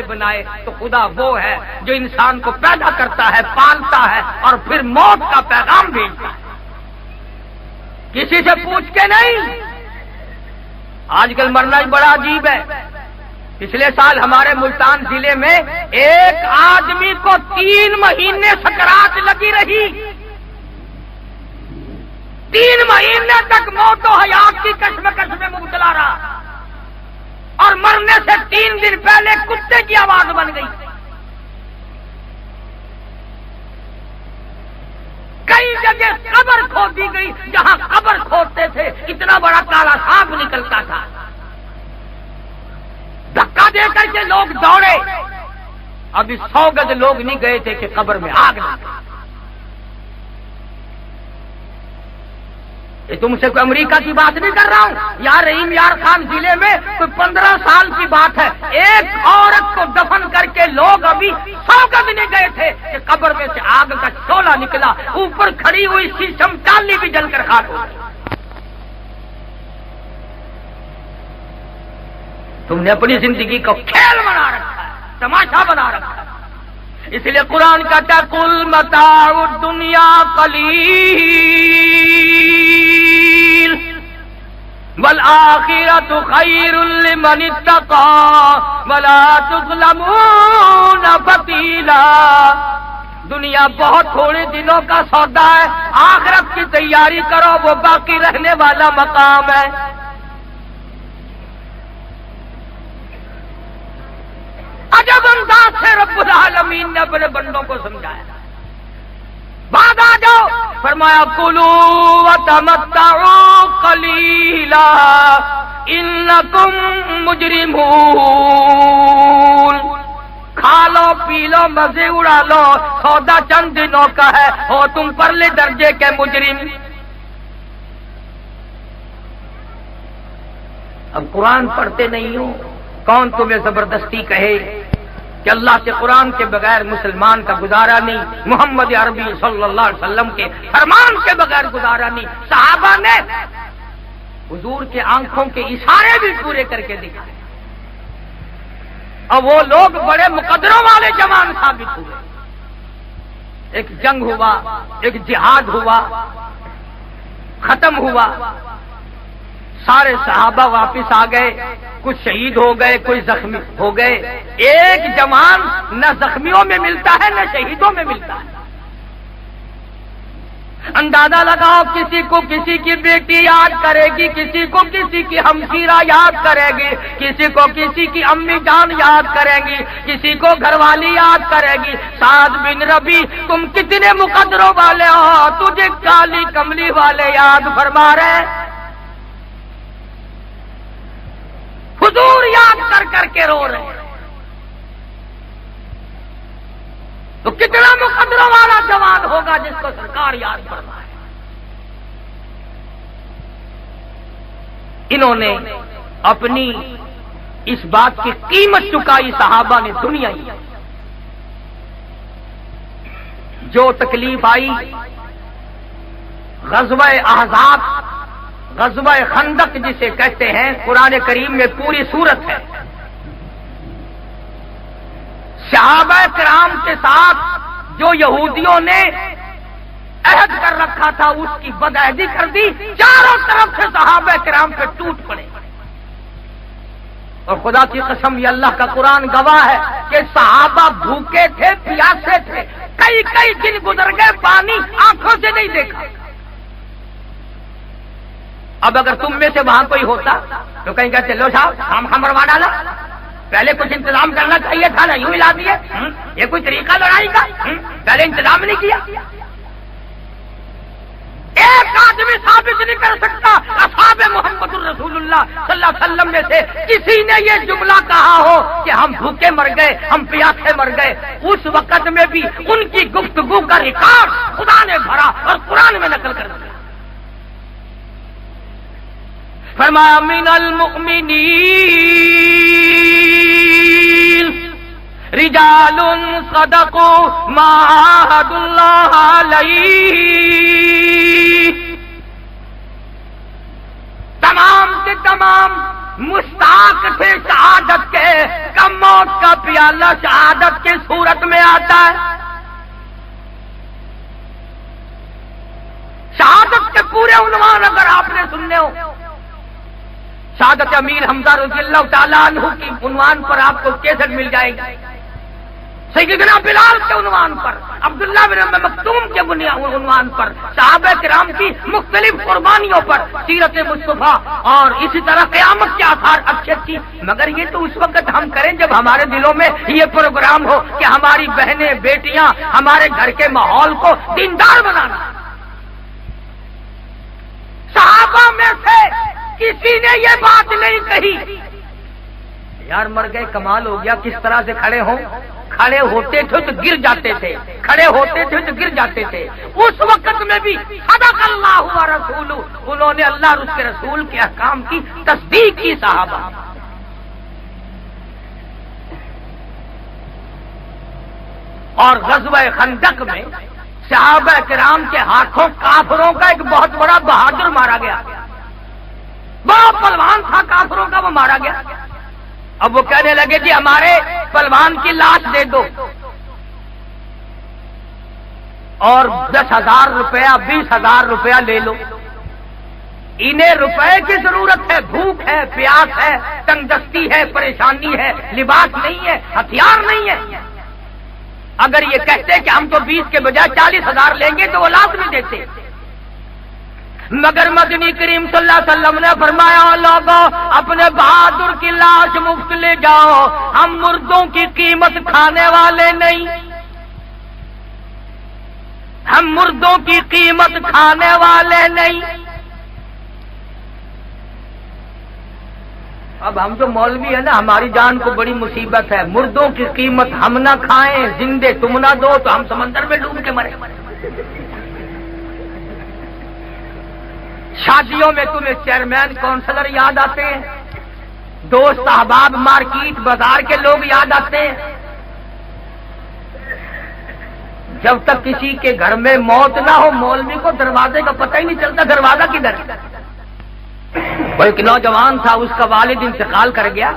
بنائے تو خدا وہ ہے جو انسان کو پیدا کرتا ہے پالتا ہے اور پھر موت کا پیغام بھیجتا ہے کسی سے پوچھ کے نہیں آج کل مرنا ہی بڑا عجیب ہے پچھلے سال ہمارے ملتان ضلع میں ایک آدمی کو 3 مہینے سکرات لگی رہی 3 مہینے تک موت و حیات کی کشمکش میں مبتلا رہا اور مرنے سے 3 دن پہلے کتے کی آواز بن گئی کئی جگہ قبر کھود دی گئی جہاں قبر کھودتے تھے اتنا بڑا کالا سانپ نکلتا تھا دھکا دے کر کے لوگ دوڑے ابھی 100 گز لوگ نہیں گئے تھے کہ قبر میں آگ لگ گئی یہ تم سے کوئی امریکہ کی بات نہیں کر رہا ہوں یار رحیم یار خان ضلع میں کوئی 15 سال کی بات ہے ایک عورت کو دفن کر کے لوگ ابھی 100 گز نہیں گئے تھے کہ قبر میں سے آگ کا شعلہ نکلا اوپر کھڑی ہوئی شیشم ٹالی بھی جل کر خاک ہو گئی تم نے اپنی زندگی کو کھیل بنا رکھا ہے تماشا بنا رکھا ہے اس لیے قرآن کہتا ہے کل متاع الدنیا قلیل والآخرۃ خیر لمن اتقى ولا تظلمون فتیلا دنیا بہت تھوڑے دنوں کا سودا ہے آخرت کی تیاری کرو وہ باقی رہنے والا مقام ہے عجب انداز سے رب العالمین نے اپنے بندوں کو سمجھایا بعد آ جاؤ فرمایا کلوا وتمتعوا قلیلا انکم مجرمون کھا لو پی لو مزے اڑا لو سودا چند دنوں کا ہے ہو تم پرلے درجے کے مجرم اب قرآن پڑھتے نہیں ہو کون تمہیں زبردستی کہے کہ اللہ کے قرآن کے بغیر مسلمان کا گزارا نہیں محمد عربی صلی اللہ علیہ وسلم کے فرمان کے بغیر گزارا نہیں صحابہ نے حضور کے آنکھوں کے اشارے بھی پورے کر کے دکھائے اور وہ لوگ بڑے مقدروں والے جوان ثابت ہوئے ایک جنگ ہوا ایک جہاد ہوا ختم ہوا سارے صحابہ واپس آ گئے کچھ شہید ہو گئے کوئی زخمی ہو گئے ایک جوان نہ زخمیوں میں ملتا ہے نہ شہیدوں میں ملتا ہے اندازہ لگاؤ کسی کو کسی کی بیٹی یاد کرے گی کسی کو کسی کی ہمشیرہ یاد کرے گی کسی کو کسی کی امی جان یاد کرے گی کسی کو گھر والی یاد کرے گی سعد بن ربی تم کتنے مقدروں والے ہو تجھے کالی کملی والے یاد فرما رہے حضور یاد کر کر کے رو رہے ہیں تو کتنا مقدروں والا جوان ہوگا جس کو سرکار یاد فرمائے انہوں نے اپنی اس بات کی قیمت چکائی صحابہ نے دنیا ہی جو تکلیف آئی غزوہ احزاب غزوہ خندق جسے کہتے ہیں قرآن کریم میں پوری سورت ہے صحابہ کرام کے ساتھ جو یہودیوں نے عہد کر رکھا تھا اس کی بدعہدی کر دی چاروں طرف سے صحابہ کرام پہ ٹوٹ پڑے اور خدا کی قسم یہ اللہ کا قرآن گواہ ہے کہ صحابہ بھوکے تھے پیاسے تھے کئی کئی دن گزر گئے پانی آنکھوں سے نہیں دیکھا اب اگر تم میں سے وہاں کوئی ہوتا تو کہیں کہتے لو صاحب ہم مروا ڈالا پہلے کچھ انتظام کرنا چاہیے تھا نا یوں ہلا دیے یہ کوئی طریقہ لڑائی کا پہلے انتظام نہیں کیا ایک آدمی ثابت نہیں کر سکتا اصحاب محمد الرسول اللہ صلی اللہ علیہ وسلم میں سے کسی نے یہ جملہ کہا ہو کہ ہم بھوکے مر گئے، ہم پیاسے مر گئے۔ اس وقت میں بھی ان کی گفتگو کا ریکارڈ خدا نے بھرا اور قرآن میں نقل کر دیا۔ فرمایا من المؤمنین رجال صدقوا ما عاهدوا اللہ علیہ، تمام کے تمام مستحق تھے شہادت کے، کم موت کا پیالہ شہادت کے صورت میں آتا ہے۔ شہادت کے پورے عنوان اگر آپ نے سننے ہو، شہادت امیر حمزہ رضی اللہ تعالیٰ عنہ کی عنوان پر آپ کو کیسٹ مل جائے گی، سیدنا بلال کے عنوان پر، عبداللہ بن ام مکتوم کے عنوان پر، صحابہ کرام کی مختلف قربانیوں پر، سیرت مصطفیٰ اور اسی طرح قیامت کے آثار اچھی اچھی۔ مگر یہ تو اس وقت ہم کریں جب ہمارے دلوں میں یہ پروگرام ہو کہ ہماری بہنیں بیٹیاں ہمارے گھر کے ماحول کو دیندار بنانا۔ صحابہ میں سے کسی نے یہ بات نہیں کہی یار مر گئے کمال ہو گیا، کس طرح سے کھڑے ہوں، کھڑے ہوتے تھے تو گر جاتے تھے، کھڑے ہوتے تھے تو گر جاتے تھے۔ اس وقت میں بھی صدق اللہ و رسولہ، انہوں نے اللہ اور اس کے رسول کے احکام کی تصدیق کی۔ صحابہ اور غزوہ خندق میں صحابہ کرام کے ہاتھوں کافروں کا ایک بہت بڑا بہادر مارا گیا، بڑا پہلوان تھا کافروں کا، وہ مارا گیا۔ اب وہ کہنے لگے جی ہمارے پہلوان کی لاش دے دو اور 10,000 روپیہ 20,000 روپیہ لے لو۔ انہیں روپے کی ضرورت ہے، بھوک ہے، پیاس ہے، تنگ دستی ہے، پریشانی ہے، لباس نہیں ہے، ہتھیار نہیں ہے۔ اگر یہ کہتے کہ ہم تو 20 کے بجائے 40,000 لیں گے تو وہ لازمی دیتے، مگر مدنی کریم صلی اللہ علیہ وسلم نے فرمایا لوگوں اپنے بہادر کی لاش مفت لے جاؤ، ہم مردوں کی قیمت کھانے والے نہیں، ہم مردوں کی قیمت کھانے والے نہیں۔ اب ہم جو مولوی ہیں نا، ہماری جان کو بڑی مصیبت ہے، مردوں کی قیمت ہم نہ کھائیں، زندے تم نہ دو تو ہم سمندر میں ڈوب کے مرے۔ شادیوں میں تمہیں چیئرمین کونسلر یاد آتے ہیں، دوست احباب مارکیٹ بازار کے لوگ یاد آتے ہیں۔ جب تک کسی کے گھر میں موت نہ ہو مولوی کو دروازے کا پتہ ہی نہیں چلتا دروازہ کدھر۔ بلکہ نوجوان تھا، اس کا والد انتقال کر گیا،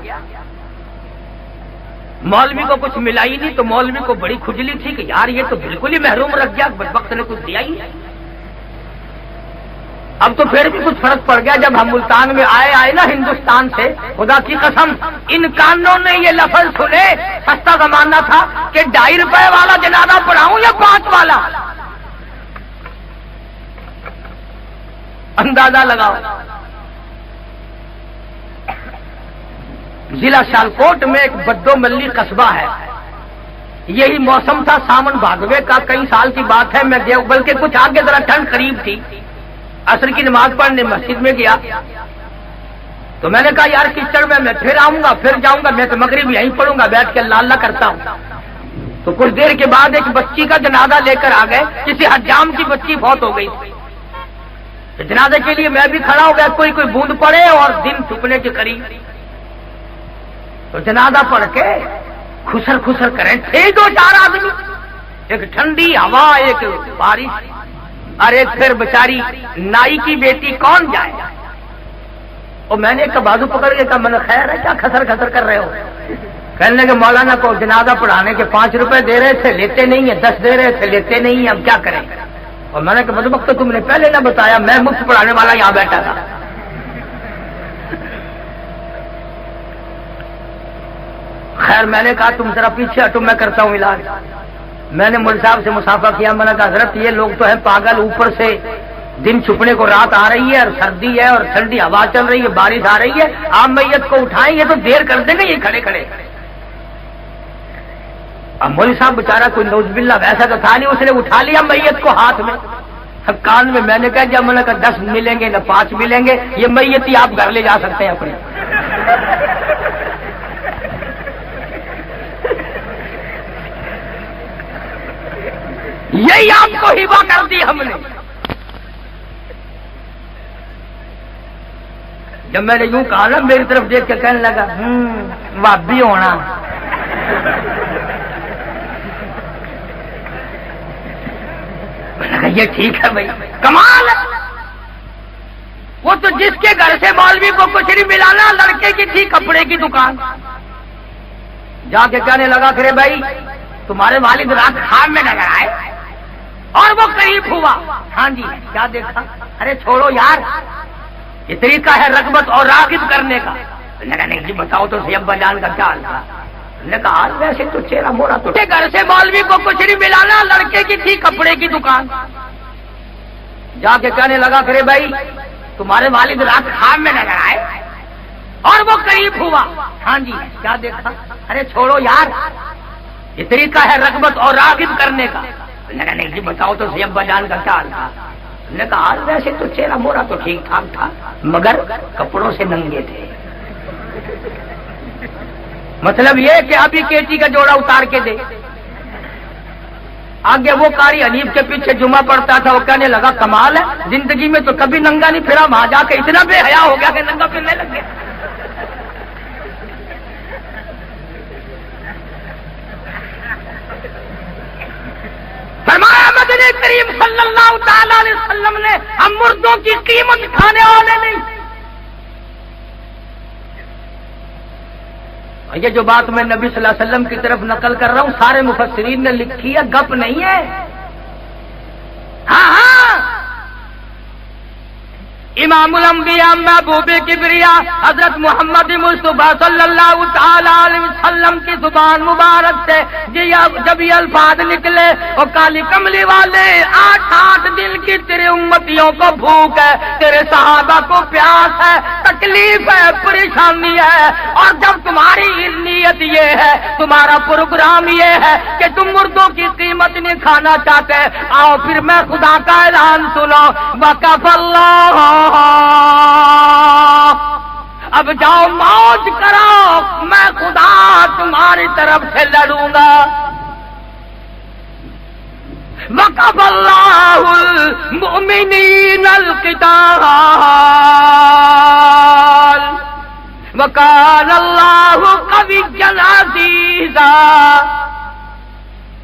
مولوی کو کچھ ملا ہی نہیں، تو مولوی کو بڑی کھجلی تھی کہ یار یہ تو بالکل ہی محروم رکھ گیا، بدبخت نے کچھ دیا ہی نہیں۔ اب تو پھر بھی کچھ فرق پڑ گیا، جب ہم ملتان میں آئے نا ہندوستان سے، خدا کی قسم ان کانوں نے یہ لفظ سنے، سستا زمانہ تھا کہ 2.5 روپے والا جنازہ پڑھاؤں یا 5 والا، اندازہ لگاؤ۔ ضلع سیالکوٹ میں ایک بدو ملی قصبہ ہے، یہی موسم تھا ساون بھادوے کا، کئی سال کی بات ہے، میں گیا، بلکہ کچھ آگے ذرا ٹھنڈ قریب تھی، عصر کی نماز پڑھنے مسجد میں گیا تو میں نے کہا یار کچڑ میں پھر آؤں گا، پھر جاؤں گا، میں تو مغرب یہیں پڑھوں گا، بیٹھ کے اللہ اللہ کرتا ہوں۔ تو کچھ دیر کے بعد ایک بچی کا جنازہ لے کر آ گئے، کسی حجام کی بچی فوت ہو گئی تو جنازے کے لیے میں بھی کھڑا ہو گیا، کوئی بوند پڑے اور دن چھپنے کے قریب، تو جنازہ پڑھ کے خسر خسر کریں تھے 2-4 آدمی، ایک ٹھنڈی ہوا، ایک بارش، اور ایک پھر بیچاری نائی کی بیٹی کون جائے۔ اور میں نے ایک بازو پکڑ کے کہا، میں نے خیر ہے کیا خسر خسر کر رہے ہو؟ کہنے لگے مولانا کو جنازہ پڑھانے کے 5 روپے دے رہے تھے، لیتے نہیں ہیں، 10 دے رہے تھے، لیتے نہیں ہیں، اب کیا کریں؟ اور میں نے کہا بدبخت تم نے پہلے نہ بتایا، میں مفت پڑھانے والا یہاں بیٹھا تھا۔ خیر میں نے کہا تم ذرا پیچھے ہٹو، میں کرتا ہوں علاج۔ میں نے مول صاحب سے مسافہ کیا، میں نے کہا حضرت یہ لوگ تو ہیں پاگل، اوپر سے دن چھپنے کو رات آ رہی ہے اور سردی ہے اور ٹھنڈی ہوا چل رہی ہے، بارش آ رہی ہے، آپ میت کو اٹھائیں، یہ تو دیر کر دیں گے یہ کھڑے کھڑے۔ اب مول صاحب بیچارہ کوئی نوز باللہ ویسا تو تھا نہیں، اس نے اٹھا لیا میت کو ہاتھ میں، کان میں میں نے کہا جب میں نے کہا 10 ملیں گے نہ 5 ملیں گے، یہ میت ہی آپ گھر لے جا سکتے ہیں اپنے. یہی آپ کو ہبہ کر دی ہم نے. جب میں نے یوں کہا نا میری طرف دیکھ کے کہنے لگا وابی ہونا. میں نے کہا یہ ٹھیک ہے بھائی، کمال ہے. وہ تو جس کے گھر سے مولوی کو کچھ نہیں ملانا، لڑکے کی تھی کپڑے کی دکان، جا کے کہنے لگا کہ بھائی تمہارے والد رات خواب میں نظر آئے اور وہ قریب ہوا. ہاں جی کیا دیکھا؟ ارے چھوڑو یار، یہ طریقہ ہے رغبت اور راغب کرنے کا. نہیں جی بتاؤ تو ابا جان کا کیا حال تھا؟ نے کہا ویسے تو چہرہ مورا تو گھر سے مولوی کو کچھ نہیں ملانا، لڑکے کی تھی کپڑے کی دکان، جا کے کہنے لگا کہ بھائی تمہارے والد رات خواب میں نظر آئے اور وہ قریب ہوا. ہاں جی کیا دیکھا؟ ارے چھوڑو یار، یہ طریقہ ہے رغبت اور راغب کرنے کا. نہیں جی بتاؤ تو ابا جان کا کیا حال تھا؟ نے کہا ویسے تو چہرہ مورا تو ٹھیک ٹھاک تھا مگر کپڑوں سے ننگے تھے. مطلب یہ کہ ابھی کیچی کا جوڑا اتار کے دے. آگے وہ قاری حنیف کے پیچھے جمعہ پڑتا تھا، وہ کہنے لگا کمال ہے، زندگی میں تو کبھی ننگا نہیں پھرا، وہاں جا کے اتنا بے حیا ہو گیا کہ ننگا پھرنے لگ گیا. فرمایا مدنی کریم صلی اللہ تعالی علیہ وسلم نے ہم مردوں کی قیمت کھانے والے نہیں. یہ جو بات میں نبی صلی اللہ علیہ وسلم کی طرف نقل کر رہا ہوں سارے مفسرین نے لکھی ہے، گپ نہیں ہے. ہاں امام الانبیاء محبوب کبریا حضرت محمد مصطفیٰ صلی اللہ تعالی علیہ وسلم کی زبان مبارک سے جب یہ الفاظ نکلے، اور کالی کملی والے 8 دن کی تیرے امتیوں کو بھوک ہے، تیرے صحابہ کو پیاس ہے، تکلیف ہے، پریشانی ہے، اور جب تمہاری نیت یہ ہے، تمہارا پروگرام یہ ہے کہ تم مردوں کی قیمت نہیں کھانا چاہتے، آؤ پھر میں خدا کا اعلان سنو، وقف اللہ، اب جاؤ موج کرو، میں خدا تمہاری طرف سے لڑوں گا. وقف اللہ المؤمنین القتال وکان اللہ قویا عزیزا.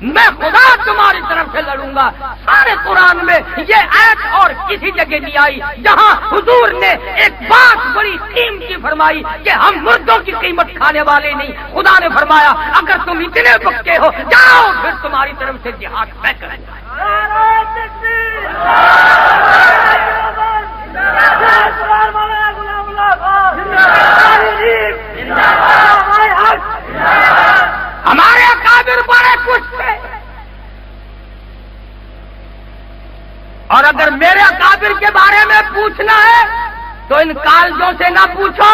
میں خدا تمہاری طرف سے لڑوں گا. سارے قرآن میں یہ آیت اور کسی جگہ نہیں آئی جہاں حضور نے ایک بات بڑی قیمتی فرمائی کہ ہم مردوں کی قیمت کھانے والے نہیں. خدا نے فرمایا اگر تم اتنے پکے ہو جاؤ پھر تمہاری طرف سے جہاد میں کروں گا. ہمارے اکابر بڑے کچھ تھے، اور اگر میرے اکابر کے بارے میں پوچھنا ہے تو ان کالجوں سے نہ پوچھو،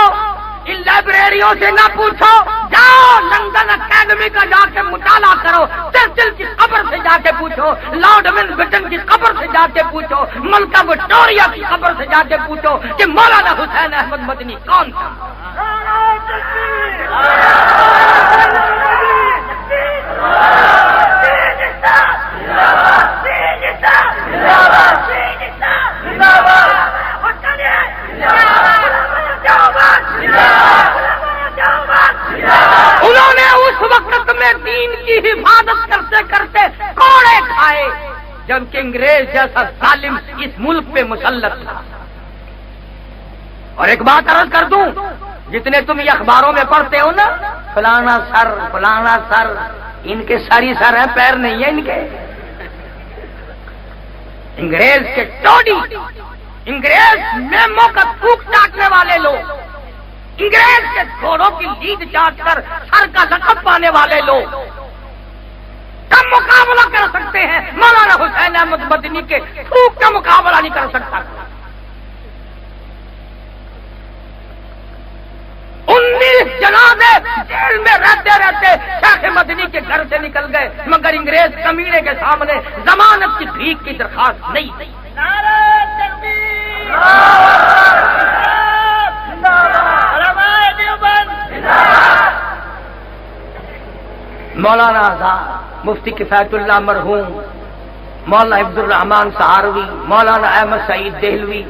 ان لائبریریوں سے نہ پوچھو، جاؤ لندن اکیڈمی کا جا کے مطالعہ کرو، چرچل کی قبر سے جا کے پوچھو، لارڈ ماؤنٹ بیٹن کی قبر سے جا کے پوچھو، ملکہ وکٹوریہ کی قبر سے جا کے پوچھو کہ مولانا حسین احمد مدنی کون تھا. انہوں نے اس وقت میں دین کی حفاظت کرتے کرتے کوڑے کھائے جبکہ انگریز جیسا ظالم اس ملک پہ مسلط تھا. اور ایک بات عرض کر دوں، جتنے تم یہ اخباروں میں پڑھتے ہو نا فلانا سر، ان کے ساری سر ہیں، پیر نہیں ہے ان کے. انگریز کے ٹوڈی، انگریز میموں کا تھوک چاٹنے والے لوگ، انگریز کے گھوڑوں کی لیڈ چاٹ کر سر کا لقب پانے والے لوگ کم مقابلہ کر سکتے ہیں مولانا حسین احمد مدنی کے تھوک کا مقابلہ نہیں کر سکتا. 19 جنازے جیل میں رہتے رہتے شیخ مدنی کے گھر سے نکل گئے، مگر انگریز کمینے کے سامنے ضمانت کی بھیک کی درخواست نہیں. مولانا آزاد، مفتی کفایت اللہ مرحوم، مولانا عبد الرحمان سہاروی، مولانا احمد سعید دہلوی،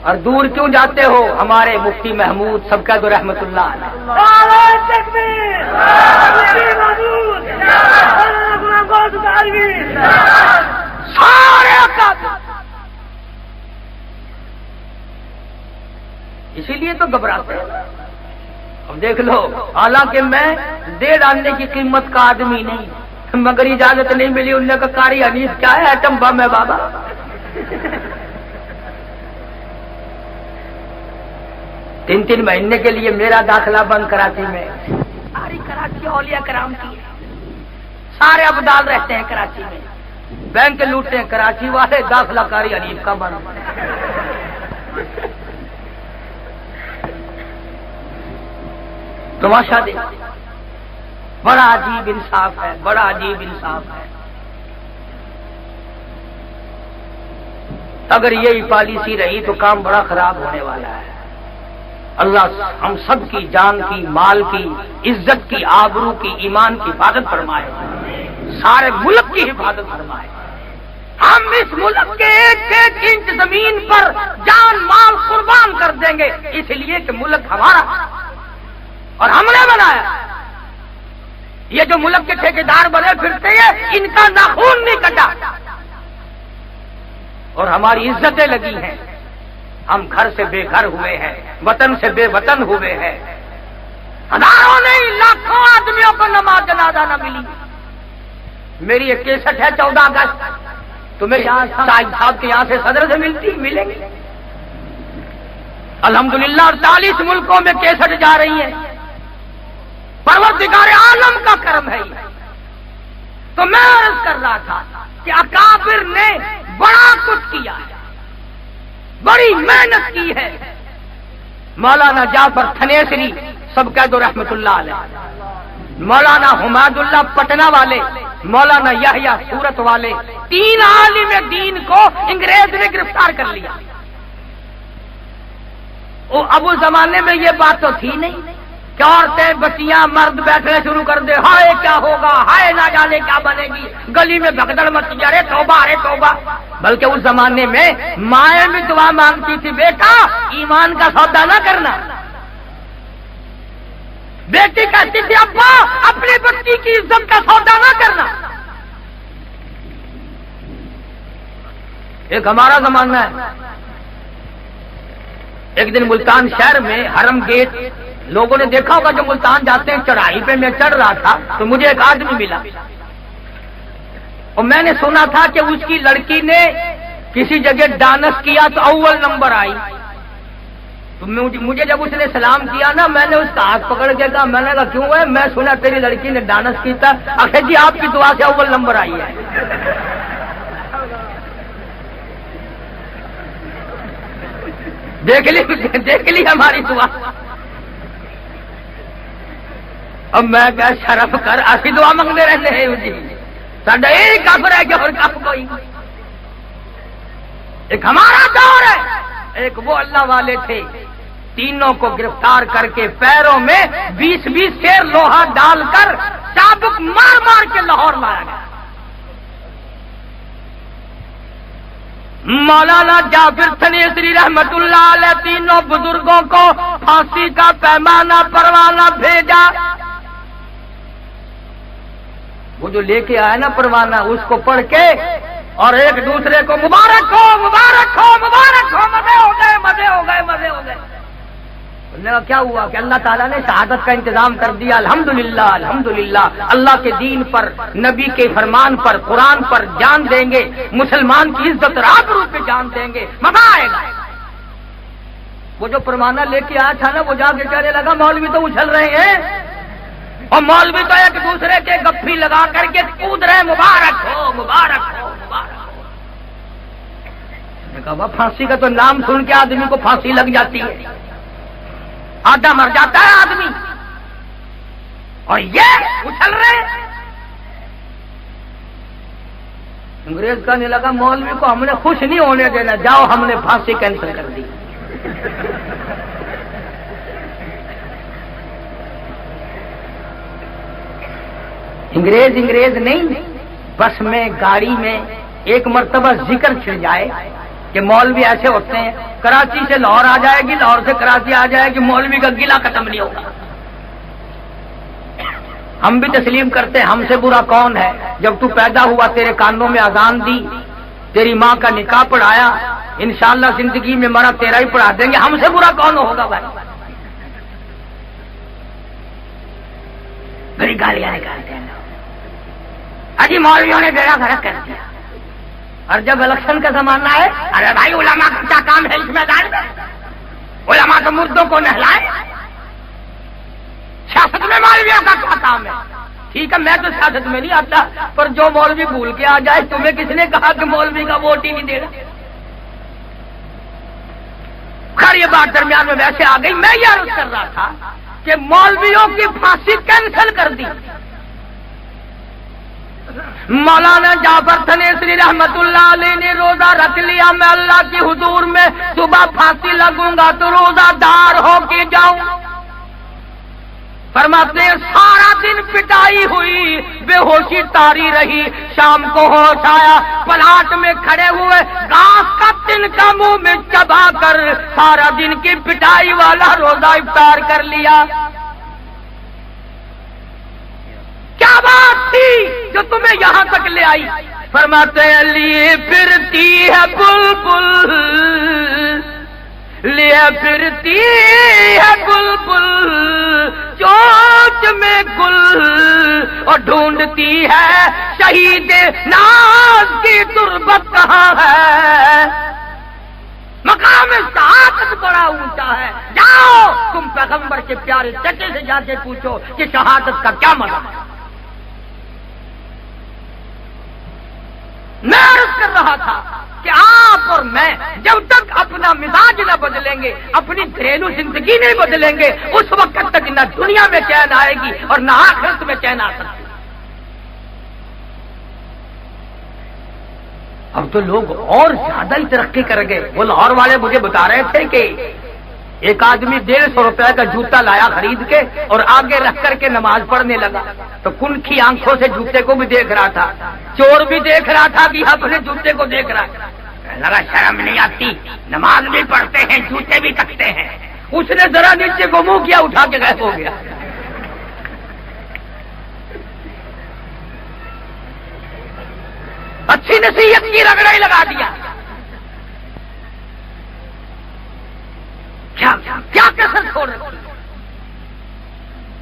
اور دور کیوں جاتے ہو ہمارے مفتی محمود سبقت رحمت اللہ علیہ، سارے اسی لیے تو گھبراتے ہیں۔ اب دیکھ لو، حالانکہ میں دے ڈالنے کی قیمت کا آدمی نہیں، مگر اجازت نہیں ملی، انہوں نے کہا قاری حنیف کیا ہے، ایٹم بم ہے بابا۔ تین مہینے کے لیے میرا داخلہ بند کراچی میں، ساری کراچی اولیاء کرام کی ہے، سارے ابدال رہتے ہیں کراچی میں، بینک لوٹتے ہیں کراچی والے، داخلہ قاری حنیف کا بند۔ تماشا دے، بڑا عجیب انصاف ہے، بڑا عجیب انصاف ہے۔ اگر یہی پالیسی رہی تو کام بڑا خراب ہونے والا ہے۔ اللہ ہم سب کی جان کی، مال کی، عزت کی، آبرو کی، ایمان کی حفاظت فرمائے، سارے ملک کی حفاظت فرمائے۔ ہم اس ملک کے ایک ایک انچ زمین پر جان مال قربان کر دیں گے، اس لیے کہ ملک ہمارا اور ہم نے بنایا۔ یہ جو ملک کے ٹھیکیدار بنے پھرتے ہیں، ان کا ناخون نہیں کٹا، اور ہماری عزتیں لگی ہیں۔ ہم گھر سے بے گھر ہوئے ہیں، وطن سے بے وطن ہوئے ہیں، ہزاروں نہیں لاکھوں آدمیوں کو نماز جنازہ نہ ملی۔ میری ایک کیسٹ ہے 14 اگست، تمہیں یہاں شاہد صاحب کے یہاں سے صدر سے ملیں گے الحمدللہ، اور 40 ملکوں میں کیسٹ جا رہی ہیں۔ پروردگار عالم کا کرم ہے یہ۔ تو میں عرض کر رہا تھا کہ اکابر نے بڑا کچھ کیا ہے، بڑی محنت کی ہے۔ مولانا جعفر تھنیسری سبقت رحمت اللہ علیہ، مولانا حماد اللہ پٹنہ والے، مولانا یحییٰ سورت والے، 3 عالم دین کو انگریز نے گرفتار کر لیا۔ اب اس زمانے میں یہ بات تو تھی نہیں کہ عورتیں بچیاں مرد بیٹھنے شروع کر دے، ہائے کیا ہوگا، ہائے نہ جانے کیا بنے گی، گلی میں بھگدڑ مچی جا رہے، توبہ ارے توبہ۔ بلکہ اس زمانے میں مائیں بھی دعا مانگتی تھی، بیٹا ایمان کا سودا نہ کرنا۔ بیٹی کہتی تھی، ابا اپنی بچی کی عزت کا سودا نہ کرنا۔ ایک ہمارا زمانہ ہے۔ ایک دن ملتان شہر میں حرم گیٹ، لوگوں نے دیکھا ہوگا جو ملتان جاتے ہیں، چڑھائی پہ میں چڑھ رہا تھا تو مجھے ایک آدمی ملا، اور میں نے سنا تھا کہ اس کی لڑکی نے کسی جگہ ڈانس کیا تو اول نمبر آئی۔ تو مجھے جب اس نے سلام کیا نا، میں نے اس کا ہاتھ پکڑ کے کہا، میں نے کہا کیوں ہے؟ میں سنا تیری لڑکی نے ڈانس کی تھا۔ اکھے جی آپ کی دعا سے اول نمبر آئی ہے۔ دیکھ لی ہماری دعا۔ اب میں کیا شرف کر ایسی دعا مانگتے رہتے ہیں جی، ساڈا ایک کافر ہے کہ اور کف کوئی۔ ایک ہمارا دور ہے، ایک وہ اللہ والے تھے، تینوں کو گرفتار کر کے پیروں میں 20 سیر لوہا ڈال کر چابک مار مار کے لاہور لایا گیا۔ مولانا جعفر تھنیسری رحمت اللہ علیہ تینوں بزرگوں کو پھانسی کا پیمانہ پروانہ بھیجا۔ وہ جو لے کے آیا نا پروانہ، اس کو پڑھ کے اور ایک دوسرے کو مبارک ہو مبارک ہو مبارک ہو، مزے ہو گئے مزے ہو گئے مزے ہو گئے۔ انہوں نے کہا کیا ہوا کہ اللہ تعالیٰ نے شہادت کا انتظام کر دیا، الحمدللہ الحمدللہ، اللہ کے دین پر، نبی کے فرمان پر، قرآن پر جان دیں گے، مسلمان کی عزت اور آبرو پہ جان دیں گے، مزہ آئے گا۔ وہ جو پروانہ لے کے آیا تھا نا، وہ جا کے کہنے لگا مولوی تو اچھل رہے ہیں، اور مولوی تو ایک دوسرے کے گپھی لگا کر کے کود رہے، مبارک ہو مبارک ہو مبارک ہو۔ نے کہا پھانسی کا تو نام سن کے آدمی کو پھانسی لگ جاتی ہے، آدھا مر جاتا ہے آدمی، اور یہ اچھل رہے۔ انگریز کہنے لگا مولوی کو ہم نے خوش نہیں ہونے دینا، جاؤ ہم نے پھانسی کینسل کر دی۔ انگریز نہیں، بس میں گاڑی میں ایک مرتبہ ذکر چھڑ جائے کہ مولوی ایسے ہوتے ہیں، کراچی سے لاہور آ جائے گی، لاہور سے کراچی آ جائے گی، مولوی کا گلہ ختم نہیں ہوگا۔ ہم بھی تسلیم کرتے ہیں، ہم سے برا کون ہے؟ جب تو پیدا ہوا تیرے کانوں میں اذان دی، تیری ماں کا نکاح پڑھایا، انشاءاللہ زندگی میں مرا تیرا ہی پڑھا دیں گے، ہم سے برا کون ہوگا بھائی؟ بڑی گالیاں نکالتے ہیں اجی مولویوں نے بیڑا غرق کر دیا۔ اور جب الیکشن کا زمانہ ہے، ارے بھائی علماء کا کیا کام ہے اس میدان میں؟ علماء تو مردوں کو نہلائے، سیاست میں مولویوں کا کیا کام ہے؟ ٹھیک ہے میں تو سیاست میں نہیں آتا، پر جو مولوی بھول کے آ جائے، تمہیں کس نے کہا کہ مولوی کا ووٹ ہی نہیں دے رہا؟ خیر یہ بات درمیان میں ویسے آ گئی، میں یہ عرض کر رہا تھا کہ مولویوں کی پھانسی کینسل کر دی۔ مولانا جعفر تھنیسری رحمت اللہ علیہ نے روزہ رکھ لیا، میں اللہ کے حضور میں صبح پھانسی لگوں گا تو روزہ دار ہو کے جاؤں۔ فرماتے ہیں سارا دن پٹائی ہوئی، بے ہوشی تاری رہی، شام کو ہوش آیا، پلاٹ میں کھڑے ہوئے گھاس کا تنکا منہ میں چبا کر سارا دن کی پٹائی والا روزہ افطار کر لیا۔ کیا بات تھی جو تمہیں یہاں تک لے آئی؟ فرماتے ہیں لیے پھرتی ہے بلبل، لیے پھرتی ہے بلبل چوچ میں گل، اور ڈھونڈتی ہے شہید ناز کی تربت کہاں ہے۔ مقام شہادت بڑا اونچا ہے، جاؤ تم پیغمبر کے پیارے چچے سے جا کے پوچھو کہ شہادت کا کیا مزہ ہے۔ میں عرض کر رہا تھا کہ آپ اور میں جب تک اپنا مزاج نہ بدلیں گے، اپنی گھریلو زندگی نہیں بدلیں گے، اس وقت تک نہ دنیا میں چین آئے گی اور نہ آخرت میں چین آ سکتی۔ اب تو لوگ اور زیادہ ہی ترقی کر گئے۔ وہ لاہور والے مجھے بتا رہے تھے کہ ایک آدمی 150 روپے کا جوتا لایا خرید کے اور آگے رکھ کر کے نماز پڑھنے لگا، تو کنکھی آنکھوں سے جوتے کو بھی دیکھ رہا تھا، چور بھی دیکھ رہا تھا کہ اپنے جوتے کو دیکھ رہا تھا۔ ذرا شرم نہیں آتی؟ نماز بھی پڑھتے ہیں، جوتے بھی تکتے ہیں۔ اس نے ذرا نیچے کو منہ کیا، اٹھا کے غائب ہو گیا۔ اچھی نصیحت کی رگڑائی لگا دیا۔ کیا کسر چھوڑ رہے؟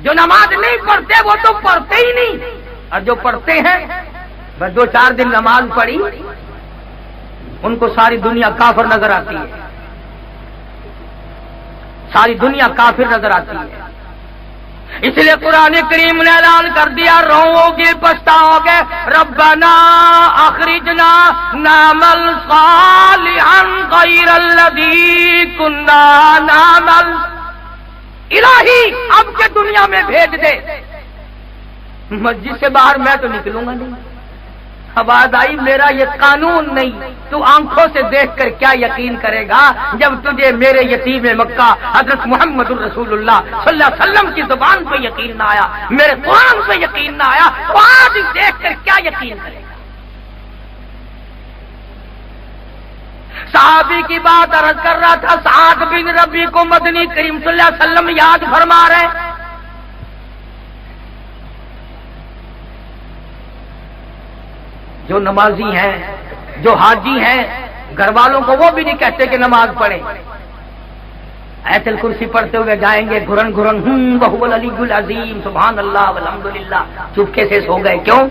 جو نماز نہیں پڑھتے وہ تو پڑھتے ہی نہیں، اور جو پڑھتے ہیں بس 2-4 دن نماز پڑھی ان کو ساری دنیا کافر نظر آتی ہے، ساری دنیا کافر نظر آتی ہے۔ اس لیے قرآن کریم نے اعلان کر دیا رو گے پچھتاؤ گے، ربنا اخرجنا نعمل صالحا غیر الذی کنا نعمل، الہی اب کے دنیا میں بھیج دے۔ مسجد سے باہر میں تو نکلوں گا نہیں۔ آواز آئی میرا یہ قانون نہیں، تو آنکھوں سے دیکھ کر کیا یقین کرے گا جب تجھے میرے یتیم مکہ حضرت محمد الرسول اللہ صلی اللہ علیہ وسلم کی زبان پہ یقین نہ آیا، میرے قرآن پہ یقین نہ آیا، تو آج دیکھ کر کیا یقین کرے گا؟ صحابی کی بات عرض کر رہا تھا، سعد بن ربی کو مدنی کریم صلی اللہ علیہ وسلم یاد فرما رہے۔ جو نمازی ہیں، جو حاجی ہیں، گھر والوں کو وہ بھی نہیں کہتے کہ نماز پڑھیں، آیت الکرسی پڑھتے ہوئے جائیں گے گھرن گھرن وہو العلی العظیم سبحان اللہ والحمدللہ، چپکے سے سو گئے۔ کیوں؟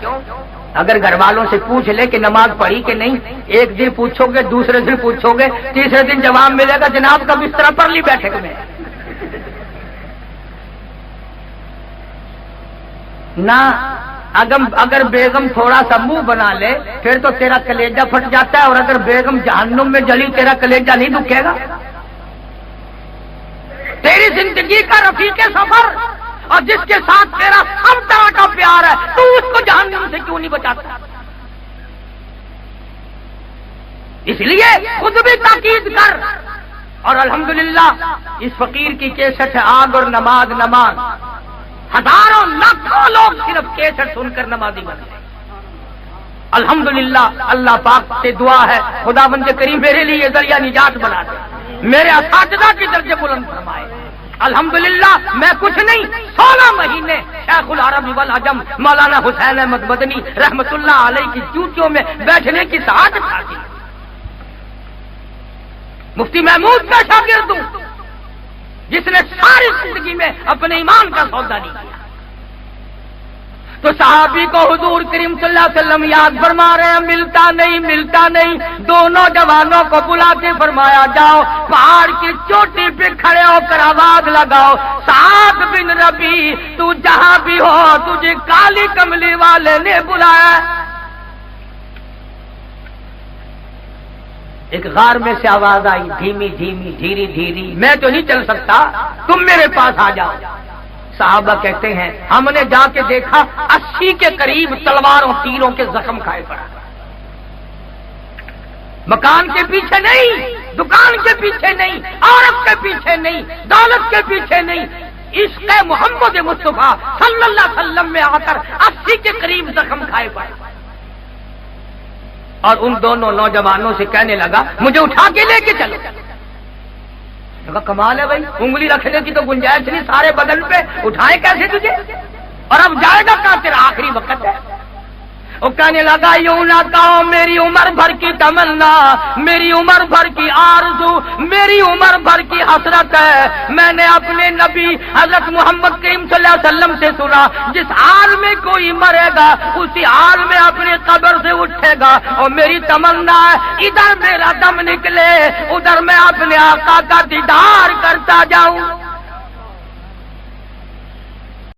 اگر گھر والوں سے پوچھ لے کہ نماز پڑھی کہ نہیں، ایک دن پوچھو گے، دوسرے دن پوچھو گے، تیسرے دن جواب ملے گا جناب کا بستر پر لی بیٹھک میں نہ۔ اگر بیگم تھوڑا سا منہ بنا لے پھر تو تیرا کلیجہ پھٹ جاتا ہے، اور اگر بیگم جہنم میں جلی تیرا کلیجہ نہیں دکھے گا۔ تیری زندگی کا رفیق سفر اور جس کے ساتھ تیرا سب طرح کا پیار ہے، تو اس کو جہنم سے کیوں نہیں بچاتا؟ اس لیے خود بھی تاکید کر. اور الحمدللہ اس فقیر کی کیسٹ ہے آگ اور نماز نماز. ہزاروں لاکھوں لوگ صرف کیسٹ سن کر نمازی بن گئے. الحمدللہ اللہ پاک سے دعا ہے خداوند کریم میرے لیے یہ ذریعہ نجات بنا دے, میرے اساتذہ کے درجے بلند فرمائے. الحمدللہ میں کچھ نہیں 16 مہینے شیخ العرب والعجم مولانا حسین احمد مدنی رحمت اللہ علیہ کی چوٹیوں میں بیٹھنے کی سعادت حاصل. مفتی محمود کا شاگرد ہوں جس نے ساری زندگی میں اپنے ایمان کا سودا نہیں کیا. تو صحابی کو حضور کریم صلی اللہ علیہ وسلم یاد فرما رہے ہیں, ملتا نہیں. دونوں جوانوں کو بلا کے فرمایا جاؤ پہاڑ کی چوٹی پہ کھڑے ہو کر آواز لگاؤ, سعد بن ربی تو جہاں بھی ہو تجھے کالی کملی والے نے بلایا. ایک غار میں سے آواز آئی دھیمی دھیری, میں تو نہیں چل سکتا, تم میرے پاس آ جاؤ. صحابہ کہتے ہیں ہم نے جا کے دیکھا 80 کے قریب تلواروں تیروں کے زخم کھائے پڑا. مکان کے پیچھے نہیں, دکان کے پیچھے نہیں, عورت کے پیچھے نہیں, دولت کے پیچھے نہیں, عشق محمد مصطفیٰ صلی اللہ علیہ وسلم میں آ کر 80 کے قریب زخم کھائے پڑے. اور ان دونوں نوجوانوں سے کہنے لگا مجھے اٹھا کے لے کے چلو. کمال ہے بھائی, انگلی رکھنے کی تو گنجائش نہیں, سارے بدن پہ اٹھائے کیسے تجھے, اور اب جائے گا کہاں, تیرا آخری وقت ہے. وہ کہنے لگا یوں نہ کہو میری عمر بھر کی تمنا, میری عمر بھر کی آرزو, میری عمر بھر کی حسرت ہے. میں نے اپنے نبی حضرت محمد کریم صلی اللہ علیہ وسلم سے سنا جس حال میں کوئی مرے گا اسی حال میں اپنی قبر سے اٹھے گا, اور میری تمنا ہے ادھر میرا دم نکلے ادھر میں اپنے آقا کا دیدار کرتا جاؤں.